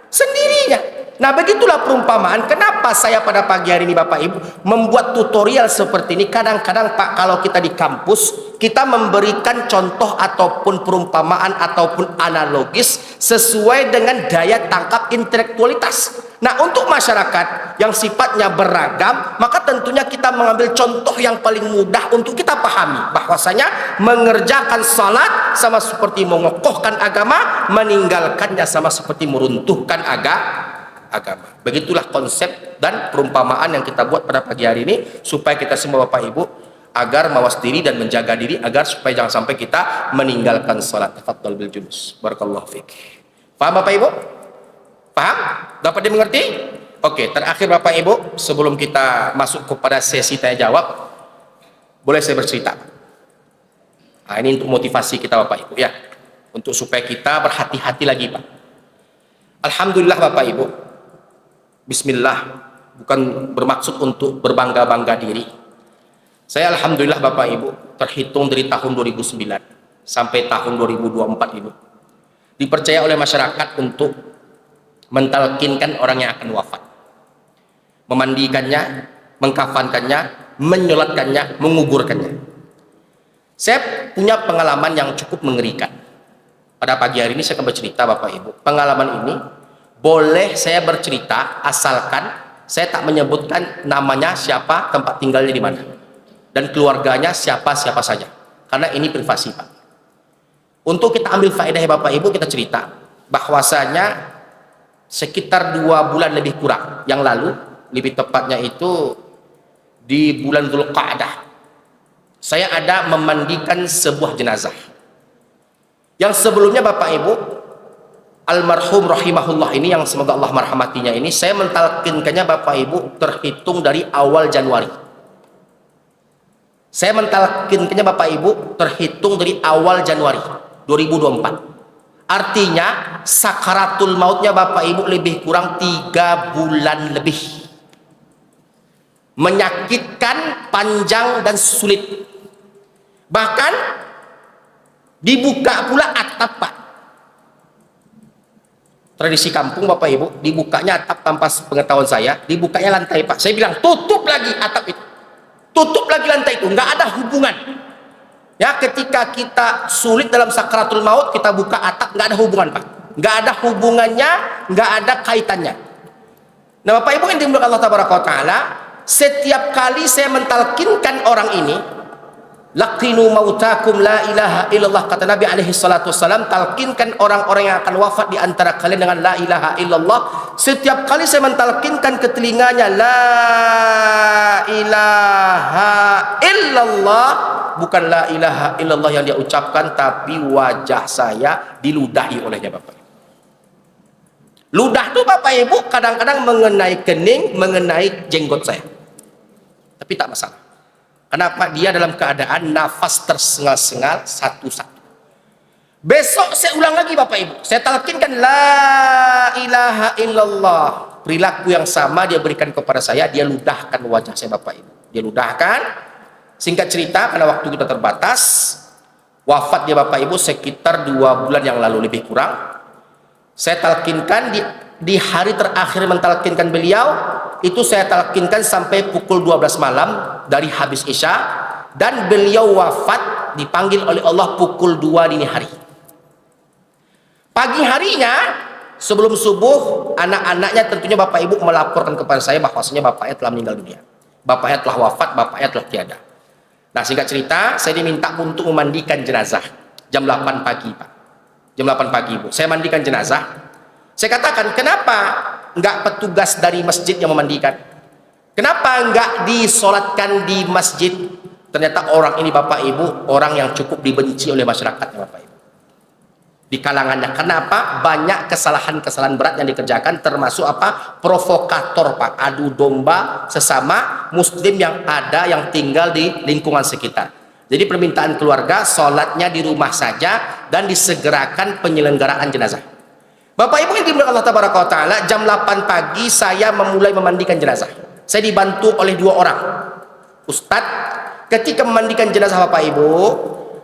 S1: sendirinya. Nah begitulah perumpamaan. Kenapa saya pada pagi hari ini Bapak Ibu membuat tutorial seperti ini. Kadang-kadang Pak, kalau kita di kampus, kita memberikan contoh ataupun perumpamaan ataupun analogis sesuai dengan daya tangkap intelektualitas. Nah untuk masyarakat yang sifatnya beragam, maka tentunya kita mengambil contoh yang paling mudah untuk kita pahami, bahwasanya mengerjakan salat sama seperti mengokohkan agama, meninggalkannya sama seperti meruntuhkan agama. Begitulah konsep dan perumpamaan yang kita buat pada pagi hari ini, supaya kita semua Bapak Ibu agar mawas diri dan menjaga diri, agar supaya jangan sampai kita meninggalkan salat. Tafadhal bil julus. Barakallahu fiik. Paham Bapak Ibu? Paham? Dapat dimengerti? Oke, terakhir Bapak Ibu, sebelum kita masuk kepada sesi tanya jawab, boleh saya bercerita? Nah, ini untuk motivasi kita Bapak Ibu ya, untuk supaya kita berhati-hati lagi Pak. Alhamdulillah Bapak Ibu, bismillah, bukan bermaksud untuk berbangga-bangga diri. Saya alhamdulillah Bapak Ibu, terhitung dari tahun 2009 sampai tahun 2024 Ibu, dipercaya oleh masyarakat untuk mentalkinkan orang yang akan wafat, memandikannya, mengkafankannya, menyolatkannya, menguburkannya. Saya punya pengalaman yang cukup mengerikan. Pada pagi hari ini saya akan bercerita Bapak Ibu. Pengalaman ini boleh saya bercerita asalkan saya tak menyebutkan namanya siapa, tempat tinggalnya di mana, dan keluarganya siapa-siapa saja, karena ini privasi Pak. Untuk kita ambil faedah Bapak Ibu, kita cerita bahwasanya sekitar 2 bulan lebih kurang yang lalu, lebih tepatnya itu di bulan Dzulqa'dah, saya ada memandikan sebuah jenazah yang sebelumnya Bapak Ibu, almarhum rahimahullah ini, yang semoga Allah merahmatinya ini, saya mentalkinkannya Bapak Ibu terhitung dari awal Januari. Saya mentalkinkannya Bapak Ibu terhitung dari awal Januari 2024. Artinya sakaratul mautnya Bapak Ibu lebih kurang 3 bulan lebih. Menyakitkan, panjang dan sulit. Bahkan dibuka pula atap Pak. Tradisi kampung Bapak Ibu, dibukanya atap tanpa pengetahuan saya, dibukanya lantai Pak. Saya bilang tutup lagi atap itu, tutup lagi lantai itu, nggak ada hubungan. Ya, ketika kita sulit dalam sakaratul maut, kita buka atap, nggak ada hubungan Pak, nggak ada hubungannya, nggak ada kaitannya. Nah Bapak Ibu yang dimuliakan Allah Taala, setiap kali saya mentalkinkan orang ini, Laqinu mautakum la ilaha illallah, kata Nabi alaihi salatu wassalam, talkinkan orang-orang yang akan wafat di antara kalian dengan la ilaha illallah. Setiap kali saya mentalkinkan ke telinganya la ilaha illallah, bukan la ilaha illallah yang dia ucapkan, tapi wajah saya diludahi olehnya Bapak Ibu. Ludah tuh Bapak Ibu kadang-kadang mengenai kening, mengenai jenggot saya, tapi tak masalah. Kenapa? Dia dalam keadaan nafas tersengal-sengal satu-satu. Besok saya ulang lagi Bapak Ibu, saya talkinkan la ilaha illallah, perilaku yang sama dia berikan kepada saya, dia ludahkan wajah saya Bapak Ibu, dia ludahkan. Singkat cerita, karena waktu kita terbatas, wafat dia Bapak Ibu sekitar 2 bulan yang lalu lebih kurang. Saya talkinkan di hari terakhir mentalkinkan beliau itu, saya talkinkan sampai pukul 12 malam dari habis Isya, dan beliau wafat dipanggil oleh Allah pukul 2 dini hari. Pagi harinya sebelum subuh, anak-anaknya tentunya Bapak Ibu melaporkan kepada saya bahwasanya bapaknya telah meninggal dunia, bapaknya telah wafat, bapaknya telah tiada. Nah, singkat cerita, saya diminta untuk memandikan jenazah jam 8 pagi Pak, jam 8 pagi Bu, saya mandikan jenazah. Saya katakan, kenapa enggak petugas dari masjid yang memandikan? Kenapa enggak disolatkan di masjid? Ternyata orang ini Bapak Ibu, orang yang cukup dibenci oleh masyarakatnya Bapak Ibu, di kalangannya. Kenapa? Banyak kesalahan-kesalahan berat yang dikerjakan, termasuk apa? Provokator Pak, adu domba sesama muslim yang ada, yang tinggal di lingkungan sekitar. Jadi permintaan keluarga, sholatnya di rumah saja dan disegerakan penyelenggaraan jenazah. Bapak Ibu yang dimuliakan Allah Tabaraka wa Ta'ala, jam 8 pagi saya memulai memandikan jenazah. Saya dibantu oleh 2 orang Ustadz. Ketika memandikan jenazah Bapak Ibu,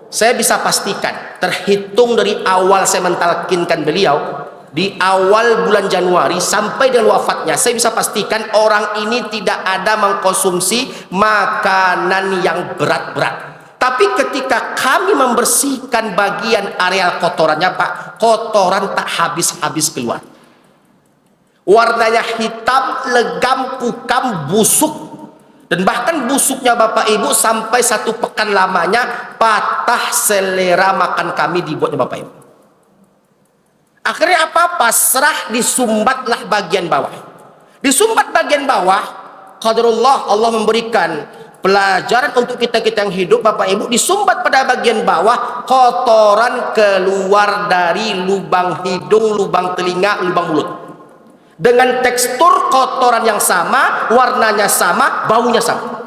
S1: saya bisa pastikan, terhitung dari awal saya mentalkinkan beliau, di awal bulan Januari sampai dengan wafatnya, saya bisa pastikan orang ini tidak ada mengkonsumsi makanan yang berat-berat. Tapi ketika kami membersihkan bagian areal kotorannya Pak, kotoran tak habis-habis keluar. Warnanya hitam, legam, pukam, busuk. Dan bahkan busuknya Bapak Ibu sampai 1 pekan lamanya patah selera makan kami dibuatnya Bapak Ibu. Akhirnya apa? Pasrah, disumbatlah bagian bawah. Disumbat bagian bawah, qadarullah, Allah memberikan pelajaran untuk kita-kita yang hidup Bapak Ibu. Disumbat pada bagian bawah, kotoran keluar dari lubang hidung, lubang telinga, lubang mulut, dengan tekstur kotoran yang sama, warnanya sama, baunya sama.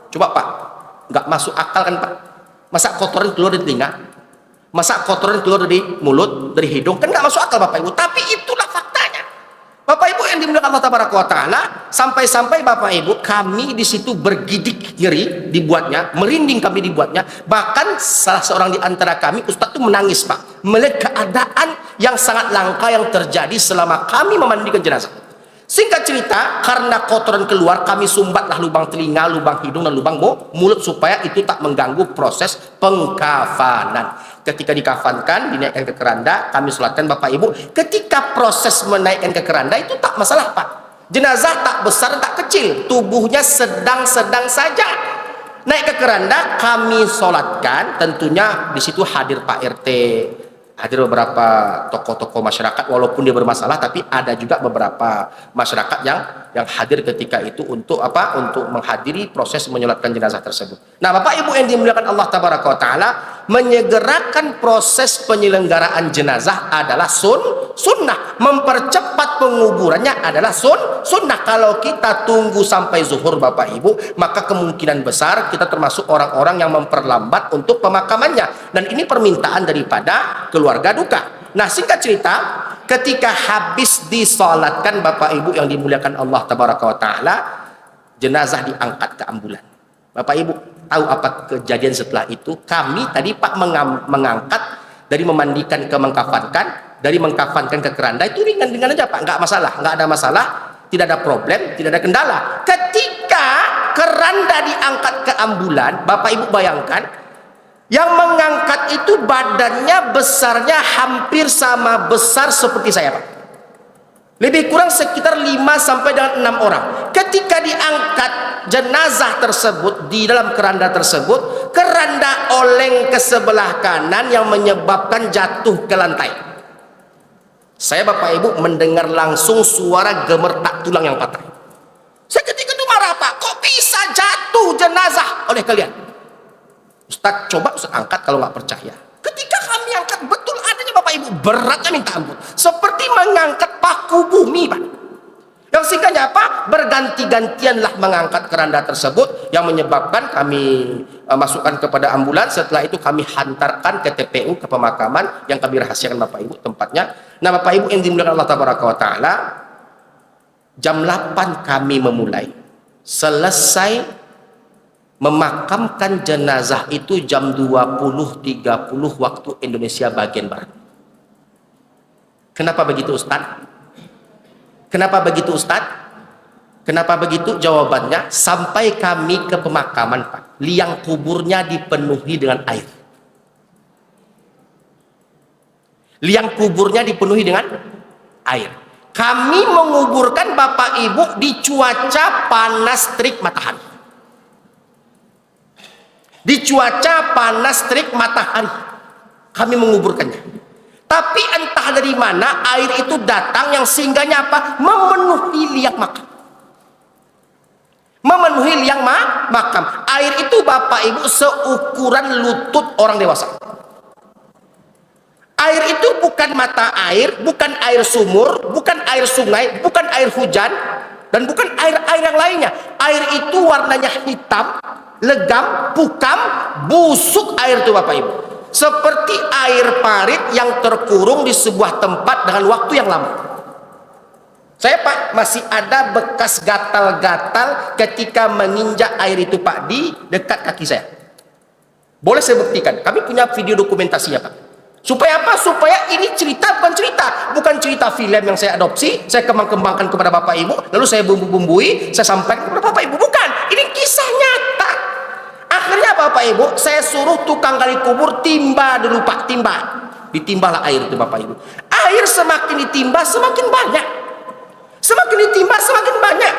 S1: Coba Pak, nggak masuk akal kan Pak? Masa kotoran keluar dari telinga, masa kotoran keluar dari mulut, dari hidung? Kan nggak masuk akal Bapak Ibu. Tapi itulah faktanya Bapak Ibu yang dimuliakan Allah Tabaraka wa Ta'ala. Sampai-sampai Bapak Ibu kami di situ bergidik ngeri dibuatnya, merinding kami dibuatnya. Bahkan salah seorang di antara kami, Ustadz, itu menangis Pak, melihat keadaan yang sangat langka yang terjadi selama kami memandikan jenazah. Singkat cerita, karena kotoran keluar, kami sumbatlah lubang telinga, lubang hidung, dan lubang mulut supaya itu tak mengganggu proses pengkafanan. Ketika dikafankan, dinaikkan ke keranda, kami sholatkan Bapak Ibu. Ketika proses menaikkan ke keranda itu tak masalah Pak. Jenazah tak besar, tak kecil, tubuhnya sedang-sedang saja. Naik ke keranda, kami sholatkan. Tentunya di situ hadir Pak RT, hadir beberapa tokoh-tokoh masyarakat, walaupun dia bermasalah, tapi ada juga beberapa masyarakat yang hadir ketika itu untuk apa? Untuk menghadiri proses menyolatkan jenazah tersebut. Nah, Bapak Ibu yang dimuliakan Allah Tabaraka wa Ta'ala, menyegerakan proses penyelenggaraan jenazah adalah sunnah. Mempercepat penguburannya adalah sunnah. Kalau kita tunggu sampai zuhur Bapak Ibu, maka kemungkinan besar kita termasuk orang-orang yang memperlambat untuk pemakamannya. Dan ini permintaan daripada keluarga duka. Nah, singkat cerita, ketika habis disolatkan Bapak Ibu yang dimuliakan Allah Tabaraka wa Ta'ala, jenazah diangkat ke ambulan. Bapak Ibu tahu apa kejadian setelah itu? Kami tadi Pak mengangkat dari memandikan ke mengkafankan, dari mengkafankan ke keranda, itu ringan-ringan aja Pak, nggak masalah, nggak ada masalah, tidak ada problem, tidak ada kendala. Ketika keranda diangkat ke ambulan, Bapak Ibu bayangkan, yang mengangkat itu badannya besarnya hampir sama besar seperti saya Pak. Lebih kurang sekitar 5 sampai dengan 6 orang. Ketika diangkat jenazah tersebut di dalam keranda tersebut, keranda oleng ke sebelah kanan yang menyebabkan jatuh ke lantai. Saya Bapak Ibu mendengar langsung suara gemertak tulang yang patah. Saya ketika itu marah, Pak, kok bisa jatuh jenazah oleh kalian? Ustaz, coba Ustaz angkat kalau nggak percaya. Ketika kami angkat, betul adanya Bapak Ibu, beratnya minta ampun. Seperti mengangkat paku bumi, Pak. Yang singkatnya apa? Berganti-gantianlah mengangkat keranda tersebut yang menyebabkan kami masukkan kepada ambulans. Setelah itu kami hantarkan ke TPU, ke pemakaman yang kami rahasiakan Bapak Ibu tempatnya. Nah Bapak Ibu yang dimuliakan Allah Tabaraka wa Ta'ala, jam 8 kami memulai. Selesai memakamkan jenazah itu jam 20.30 waktu Indonesia bagian Barat. Kenapa begitu Ustaz? Kenapa begitu Ustaz? Kenapa begitu? Jawabannya, sampai kami ke pemakaman, Pak, liang kuburnya dipenuhi dengan air. Liang kuburnya dipenuhi dengan air. Kami menguburkan Bapak Ibu di cuaca panas terik matahari. Di cuaca panas terik matahari kami menguburkannya. Tapi entah dari mana air itu datang yang singgahnya apa? Memenuhi liang makam. Memenuhi liang makam. Air itu Bapak Ibu seukuran lutut orang dewasa. Air itu bukan mata air, bukan air sumur, bukan air sungai, bukan air hujan, dan bukan air-air yang lainnya. Air itu warnanya hitam, legam, pukam, busuk air itu Bapak Ibu. Seperti air parit yang terkurung di sebuah tempat dengan waktu yang lama. Saya Pak masih ada bekas gatal-gatal ketika menginjak air itu Pak di dekat kaki saya. Boleh saya buktikan, kami punya video dokumentasinya Pak. Supaya apa? Supaya ini cerita bukan cerita. Bukan cerita film yang saya adopsi, saya kembang-kembangkan kepada Bapak Ibu, lalu saya bumbu-bumbui, saya sampaikan kepada Bapak Ibu. Bukan, ini kisah nyata. Akhirnya Bapak Ibu, saya suruh tukang gali kubur timba dulu Pak, timba. Ditimbahlah air itu Bapak Ibu. Air semakin ditimba semakin banyak. Semakin ditimba semakin banyak.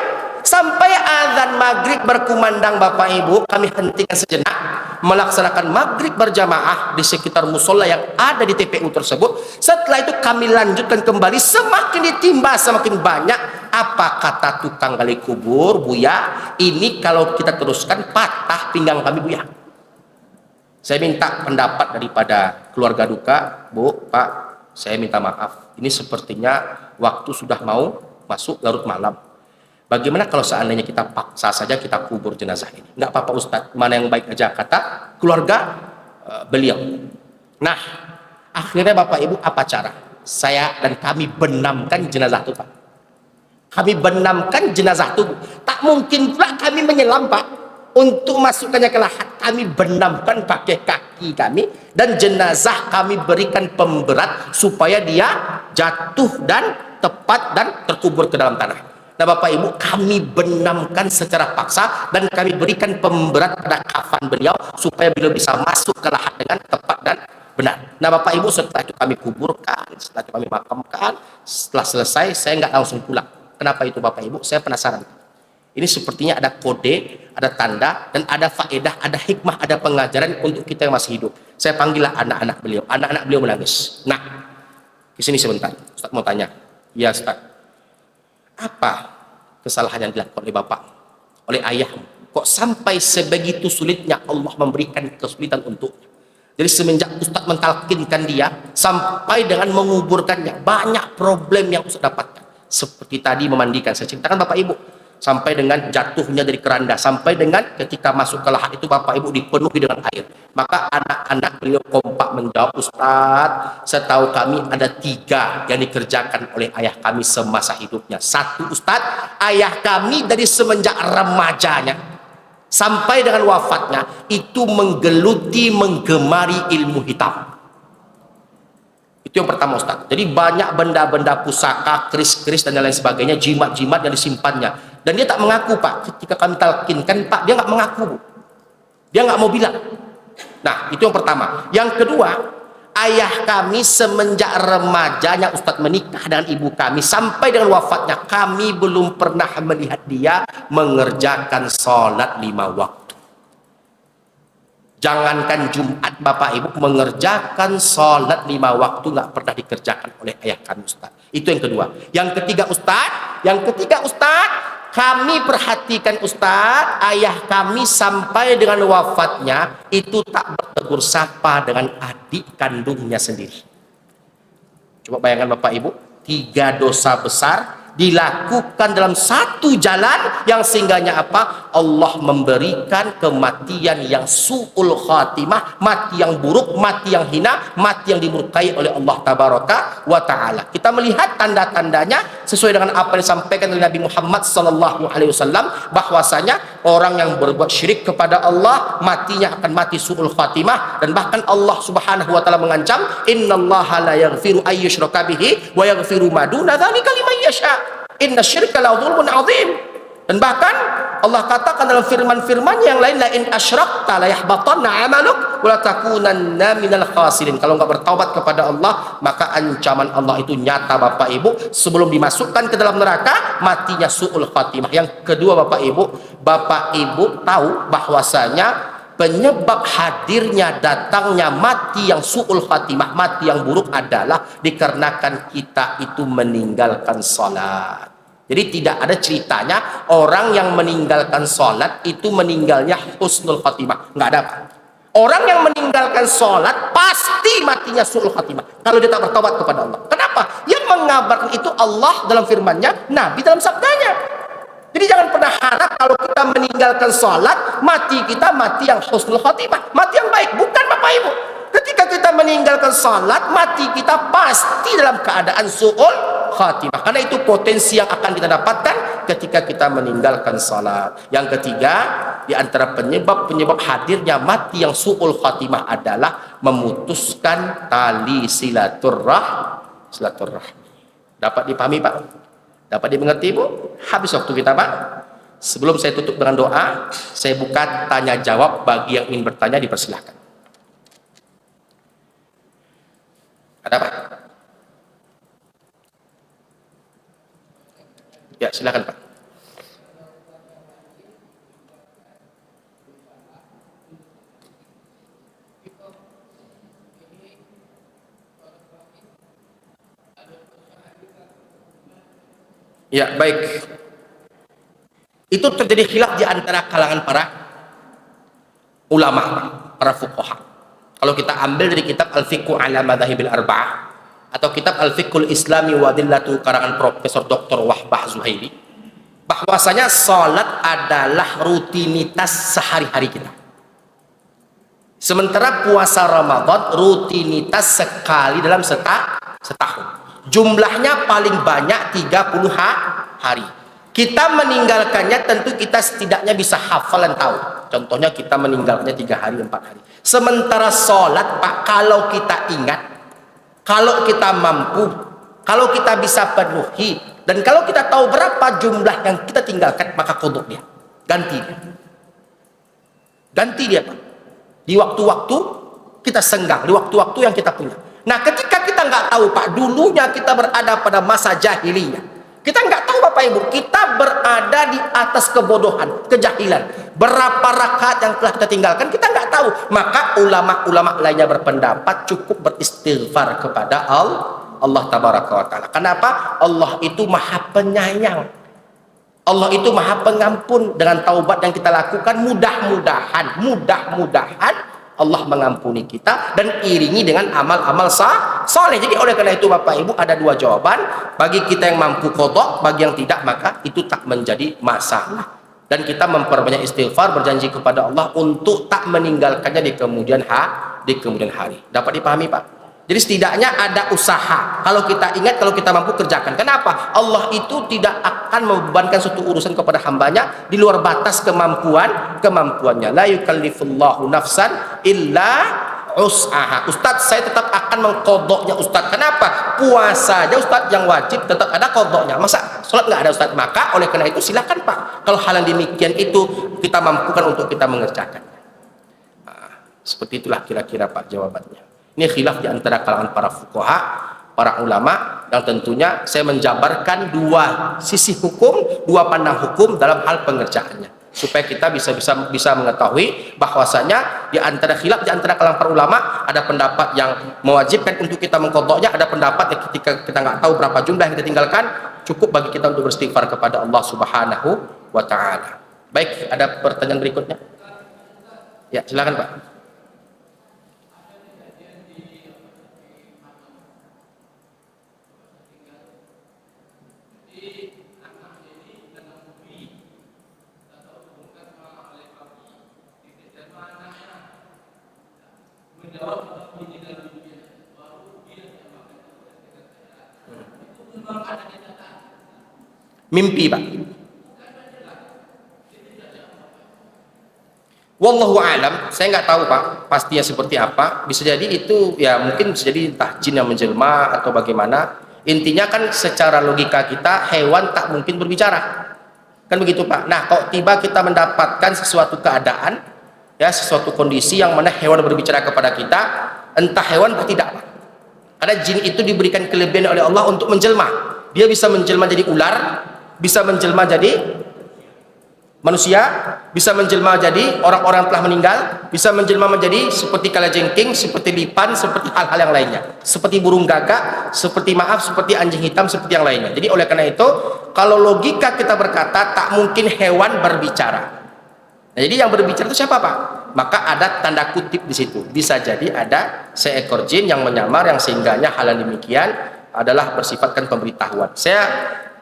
S1: Sampai azan maghrib berkumandang Bapak Ibu, kami hentikan sejenak melaksanakan maghrib berjamaah di sekitar musola yang ada di TPU tersebut. Setelah itu kami lanjutkan kembali, semakin ditimba semakin banyak. Apa kata tukang gali kubur, Buya, ini kalau kita teruskan patah pinggang kami Buya. Saya minta pendapat daripada keluarga duka. Bu, Pak, saya minta maaf, ini sepertinya waktu sudah mau masuk larut malam. Bagaimana kalau seandainya kita paksa saja kita kubur jenazah ini? Enggak apa-apa Ustadz, mana yang baik aja, kata keluarga beliau. Nah, akhirnya Bapak Ibu apa cara? Saya dan kami benamkan jenazah itu Pak. Kami benamkan jenazah itu. Tak mungkin pula kami menyelam Pak. Untuk masukkannya ke lahat, kami benamkan pakai kaki kami. Dan jenazah kami berikan pemberat supaya dia jatuh dan tepat dan terkubur ke dalam tanah. Nah Bapak Ibu, kami benamkan secara paksa dan kami berikan pemberat pada kafan beliau supaya beliau bisa masuk ke lahat dengan tepat dan benar. Nah Bapak Ibu, setelah itu kami kuburkan, setelah itu kami makamkan. Setelah selesai, saya nggak langsung pulang. Kenapa itu Bapak Ibu? Saya penasaran. Ini sepertinya ada kode, ada tanda, dan ada faedah, ada hikmah, ada pengajaran untuk kita yang masih hidup. Saya panggillah anak-anak beliau. Anak-anak beliau menangis. Nah, di sini sebentar. Ustaz mau tanya. Ya Ustaz. Apa kesalahan yang dilakukan oleh bapak, oleh ayahmu? Kok sampai sebegitu sulitnya Allah memberikan kesulitan untuknya? Jadi semenjak Ustaz mentalkinkan dia sampai dengan menguburkannya, banyak problem yang Ustaz dapatkan. Seperti tadi memandikan, saya ceritakan Bapak Ibu, sampai dengan jatuhnya dari keranda, sampai dengan ketika masuk ke lahat itu Bapak Ibu dipenuhi dengan air. Maka anak-anak beliau kompak menjawab, Ustaz, setahu kami ada 3 yang dikerjakan oleh ayah kami semasa hidupnya. 1 Ustaz, ayah kami dari semenjak remajanya sampai dengan wafatnya itu menggeluti, menggemari ilmu hitam. Itu yang pertama Ustaz. Jadi banyak benda-benda pusaka, keris-keris dan lain sebagainya, jimat-jimat yang disimpannya. Dan dia tak mengaku Pak. Ketika kami talkinkan Pak, dia nggak mengaku Bu. Dia nggak mau bilang. Nah itu yang pertama. Yang kedua, ayah kami semenjak remajanya Ustadz menikah dengan ibu kami sampai dengan wafatnya, kami belum pernah melihat dia mengerjakan sholat 5 waktu. Jangankan Jumat Bapak Ibu, mengerjakan sholat 5 waktu nggak pernah dikerjakan oleh ayah kami Ustaz. Itu yang kedua. Yang ketiga Ustaz, kami perhatikan Ustaz, ayah kami sampai dengan wafatnya itu tak bertegur sapa dengan adik kandungnya sendiri. Coba bayangkan Bapak Ibu, 3 dosa besar dilakukan dalam satu jalan yang sehingganya apa? Allah memberikan kematian yang su'ul khatimah, mati yang buruk, mati yang hina, mati yang dimurkai oleh Allah tabaraka wa ta'ala. Kita melihat tanda-tandanya sesuai dengan apa yang disampaikan oleh Nabi Muhammad sallallahu alaihi wasallam, bahwasanya orang yang berbuat syirik kepada Allah matinya akan mati su'ul khatimah, dan bahkan Allah subhanahu wa ta'ala mengancam, innallaha la yaghfiru ayyushraka bihi wa yaghfiru ma duna dzalika liman yasha. Inna syirka la dzulmun adzim. Dan bahkan Allah katakan dalam firman-firman yang lain, la in asyrakta la yahbatanna 'amaluk wa la takunanna minal khasirin. Kalau enggak bertaubat kepada Allah, maka ancaman Allah itu nyata Bapak Ibu, sebelum dimasukkan ke dalam neraka matinya su'ul khatimah. Yang kedua Bapak Ibu tahu bahwasanya penyebab hadirnya datangnya mati yang su'ul khatimah, mati yang buruk adalah dikarenakan kita itu meninggalkan sholat. Jadi tidak ada ceritanya orang yang meninggalkan sholat itu meninggalnya husnul khatimah. Nggak ada. Orang yang meninggalkan sholat pasti matinya su'ul khatimah kalau dia tak bertobat kepada Allah. Kenapa? Yang mengabarkan itu Allah dalam firman-Nya, Nabi dalam sabdanya. Jadi jangan pernah harap kalau kita meninggalkan sholat, mati kita mati yang husnul khatimah, mati yang baik. Bukan Bapak Ibu. Ketika kita meninggalkan sholat, mati kita pasti dalam keadaan su'ul khatimah. Karena itu potensi yang akan kita dapatkan ketika kita meninggalkan sholat. Yang ketiga, di antara penyebab hadirnya mati yang su'ul khatimah adalah memutuskan tali silaturahmi. Dapat dipahami Pak? Dapat dimengerti Bu? Habis waktu kita Pak. Sebelum saya tutup dengan doa, saya buka tanya jawab. Bagi yang ingin bertanya dipersilahkan. Ada Pak? Ya silakan Pak. Ya baik. Itu terjadi khilaf di antara kalangan para ulama, para fuqaha. Kalau kita ambil dari kitab Al-Fiqhu ala Madhahibil Arba'ah atau kitab Al-Fiqhul Islami wa Dillatu karangan Profesor Dr. Wahbah Zuhaili, bahwasanya salat adalah rutinitas sehari-hari kita. Sementara puasa Ramadan rutinitas sekali dalam setahun. Jumlahnya paling banyak 30 hari. Kita meninggalkannya tentu kita setidaknya bisa hafal dan tahu. Contohnya kita meninggalkannya 3 hari, 4 hari. Sementara sholat Pak, kalau kita ingat, kalau kita mampu, kalau kita bisa penuhi, dan kalau kita tahu berapa jumlah yang kita tinggalkan, maka qadha dia. Ganti dia Pak. Di waktu-waktu kita senggang, di waktu-waktu yang kita punya. Nah ketika kita nggak tahu Pak, dulunya kita berada pada masa jahiliyah, kita nggak tahu Bapak Ibu, kita berada di atas kebodohan, kejahilan. Berapa rakaat yang telah kita tinggalkan kita nggak tahu. Maka ulama-ulama lainnya berpendapat cukup beristighfar kepada Allah tabaraka wa ta'ala. Kenapa? Allah itu maha penyayang, Allah itu maha pengampun. Dengan taubat yang kita lakukan, mudah-mudahan Allah mengampuni kita dan iringi dengan amal-amal soleh. Jadi oleh karena itu Bapak Ibu ada 2 jawaban. Bagi kita yang mampu qadha, bagi yang tidak maka itu tak menjadi masalah. Dan kita memperbanyak istighfar, berjanji kepada Allah untuk tak meninggalkannya di kemudian hari. Dapat dipahami Pak? Jadi setidaknya ada usaha. Kalau kita ingat, kalau kita mampu kerjakan. Kenapa? Allah itu tidak akan membebankan suatu urusan kepada hambanya di luar batas kemampuannya. La yukallifullahu nafsan illa us'aha. Ustadz, saya tetap akan mengqadhanya Ustadz. Kenapa? Puasa aja Ustadz yang wajib tetap ada qadhanya. Masa sholat nggak ada Ustadz? Maka oleh karena itu silakan Pak. Kalau hal yang demikian itu kita mampukan untuk kita mengerjakannya. Nah, seperti itulah kira-kira Pak jawabannya. Ini khilaf di antara kalangan para fuqaha, para ulama, yang tentunya saya menjabarkan dua sisi hukum, dua pandang hukum dalam hal pengerjaannya, supaya kita bisa mengetahui bahwasanya di antara khilaf di antara kalangan para ulama ada pendapat yang mewajibkan untuk kita mengqadha'nya, ada pendapat yang ketika kita nggak tahu berapa jumlah yang kita tinggalkan, cukup bagi kita untuk beristighfar kepada Allah Subhanahu wa taala. Baik, ada pertanyaan berikutnya? Ya, silakan Pak. Mimpi Pak. Wallahu alam, saya nggak tahu Pak pastinya seperti apa. Bisa jadi itu ya mungkin bisa jadi entah jin yang menjelma atau bagaimana. Intinya kan secara logika kita hewan tak mungkin berbicara, kan begitu Pak. Nah kalau tiba kita mendapatkan sesuatu keadaan, ya sesuatu kondisi yang mana hewan berbicara kepada kita, entah hewan atau tidak Pak. Karena jin itu diberikan kelebihan oleh Allah untuk menjelma. Dia bisa menjelma jadi ular, bisa menjelma jadi manusia, bisa menjelma jadi orang-orang telah meninggal, bisa menjelma menjadi seperti kalajengking, seperti lipan, seperti hal-hal yang lainnya, seperti burung gagak, seperti anjing hitam, seperti yang lainnya. Jadi oleh karena itu, kalau logika kita berkata tak mungkin hewan berbicara. Nah, jadi yang berbicara itu siapa Pak? Maka ada tanda kutip di situ. Bisa jadi ada seekor jin yang menyamar, yang sehingganya hal yang demikian adalah bersifatkan pemberitahuan. Saya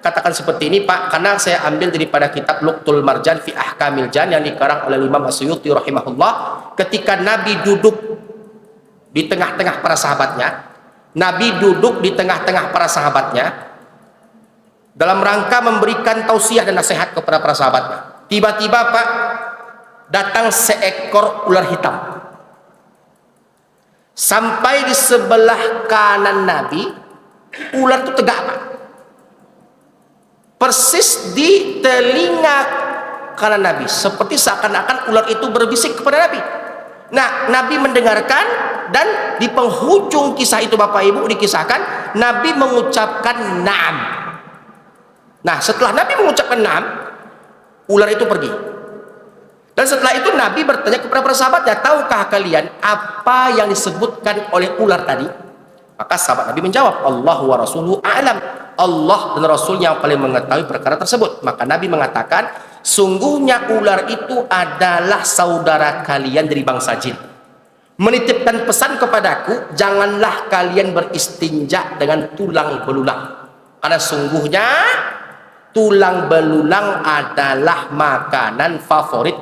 S1: katakan seperti ini Pak, karena saya ambil daripada kitab Luqtul Marjan fi Ahkamil Jan yang dikarang oleh Imam As-Suyuti rahimahullah. Ketika Nabi duduk di tengah-tengah para sahabatnya, dalam rangka memberikan tausiah dan nasihat kepada para sahabatnya. Tiba-tiba Pak, datang seekor ular hitam sampai di sebelah kanan Nabi. Ular itu tegak Pak, persis di telinga kanan Nabi, seperti seakan-akan ular itu berbisik kepada Nabi. Nah, Nabi mendengarkan, dan di penghujung kisah itu Bapak Ibu dikisahkan Nabi mengucapkan na'am. Nah, setelah Nabi mengucapkan na'am, ular itu pergi. Dan setelah itu Nabi bertanya kepada para sahabatnya, tahukah kalian apa yang disebutkan oleh ular tadi? Maka sahabat Nabi menjawab, Allah wa rasuluhu a'lam. Allah dan Rasul yang paling mengetahui perkara tersebut. Maka Nabi mengatakan, sungguhnya ular itu adalah saudara kalian dari bangsa jin. Menitipkan pesan kepadaku, janganlah kalian beristinja dengan tulang belulang. Karena sungguhnya tulang belulang adalah makanan favorit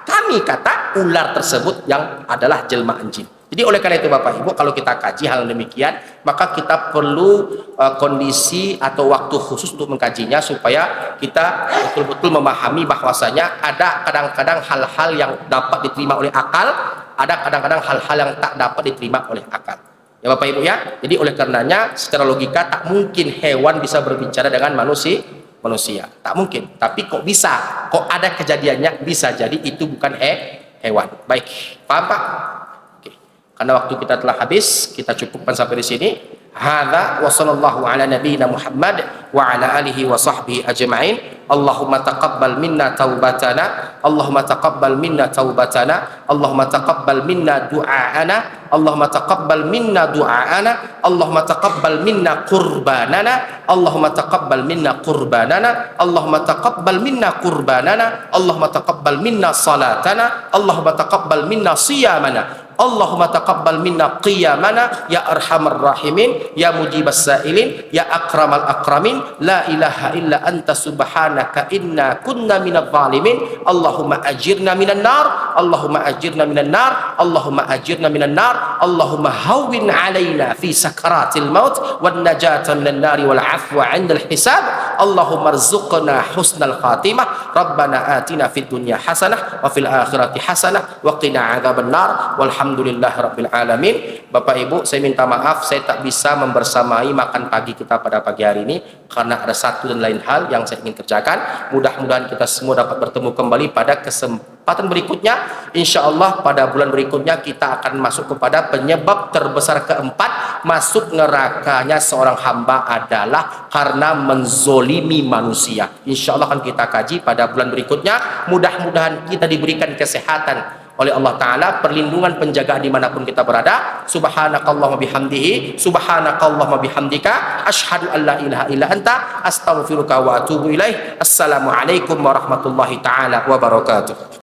S1: kami, kata ular tersebut yang adalah jelmaan jin. Jadi oleh karena itu Bapak Ibu, kalau kita kaji hal demikian, maka kita perlu kondisi atau waktu khusus untuk mengkajinya, supaya kita betul-betul memahami bahwasanya ada kadang-kadang hal-hal yang dapat diterima oleh akal, ada kadang-kadang hal-hal yang tak dapat diterima oleh akal. Ya Bapak Ibu ya, jadi oleh karenanya secara logika tak mungkin hewan bisa berbicara dengan manusia, tak mungkin. Tapi kok bisa, kok ada kejadiannya, bisa jadi itu bukan hewan. Baik, paham Pak? Karena waktu kita telah habis, kita cukupkan sampai di sini. Hadza wa sallallahu ala nabiyyina Muhammad wa ala alihi wa sahbihi ajma'in. Allahumma taqabbal minna taubatana, Allahumma taqabbal minna taubatana, Allahumma taqabbal minna du'aana, Allahumma taqabbal minna du'aana, Allahumma taqabbal minna qurbanana, Allahumma taqabbal minna qurbanana, Allahumma taqabbal minna qurbanana, Allahumma taqabbal minna salatana, Allahumma taqabbal minna siyamana, Allahumma taqabbal minna qiyamana, ya arhamar rahimin, ya mujibas sa'ilin, ya akramal akramin, la ilaha illa anta subhanaka inna kunna minadh zalimin. Allahumma ajirna minan nar, Allahumma ajirna minan nar, Allahumma ajirna minan nar, Allahumma hawwin alaina fi sakaratil maut wan najata minan nari wal afwa 'indal hisab. Allahumma arzuqna husnal khatimah, Rabbana atina fid dunya hasanah wa fil akhirati hasanah wa qina adzaban nar. Alhamdulillah Rabbil Alamin. Bapak Ibu, saya minta maaf saya tak bisa membersamai makan pagi kita pada pagi hari ini karena ada satu dan lain hal yang saya ingin kerjakan. Mudah-mudahan kita semua dapat bertemu kembali pada kesempatan kesempatan berikutnya, insya Allah pada bulan berikutnya kita akan masuk kepada penyebab terbesar keempat masuk nerakanya seorang hamba adalah karena menzolimi manusia. Insya Allah akan kita kaji pada bulan berikutnya. Mudah-mudahan kita diberikan kesehatan oleh Allah Ta'ala, perlindungan, penjagaan dimanapun kita berada. Subhanakallahumma bihamdihi, subhanakallahumma bihamdika, asyhadu an la ilaha illa anta, astaghfiruka wa atubu ilaih. Assalamualaikum warahmatullahi ta'ala wabarakatuh.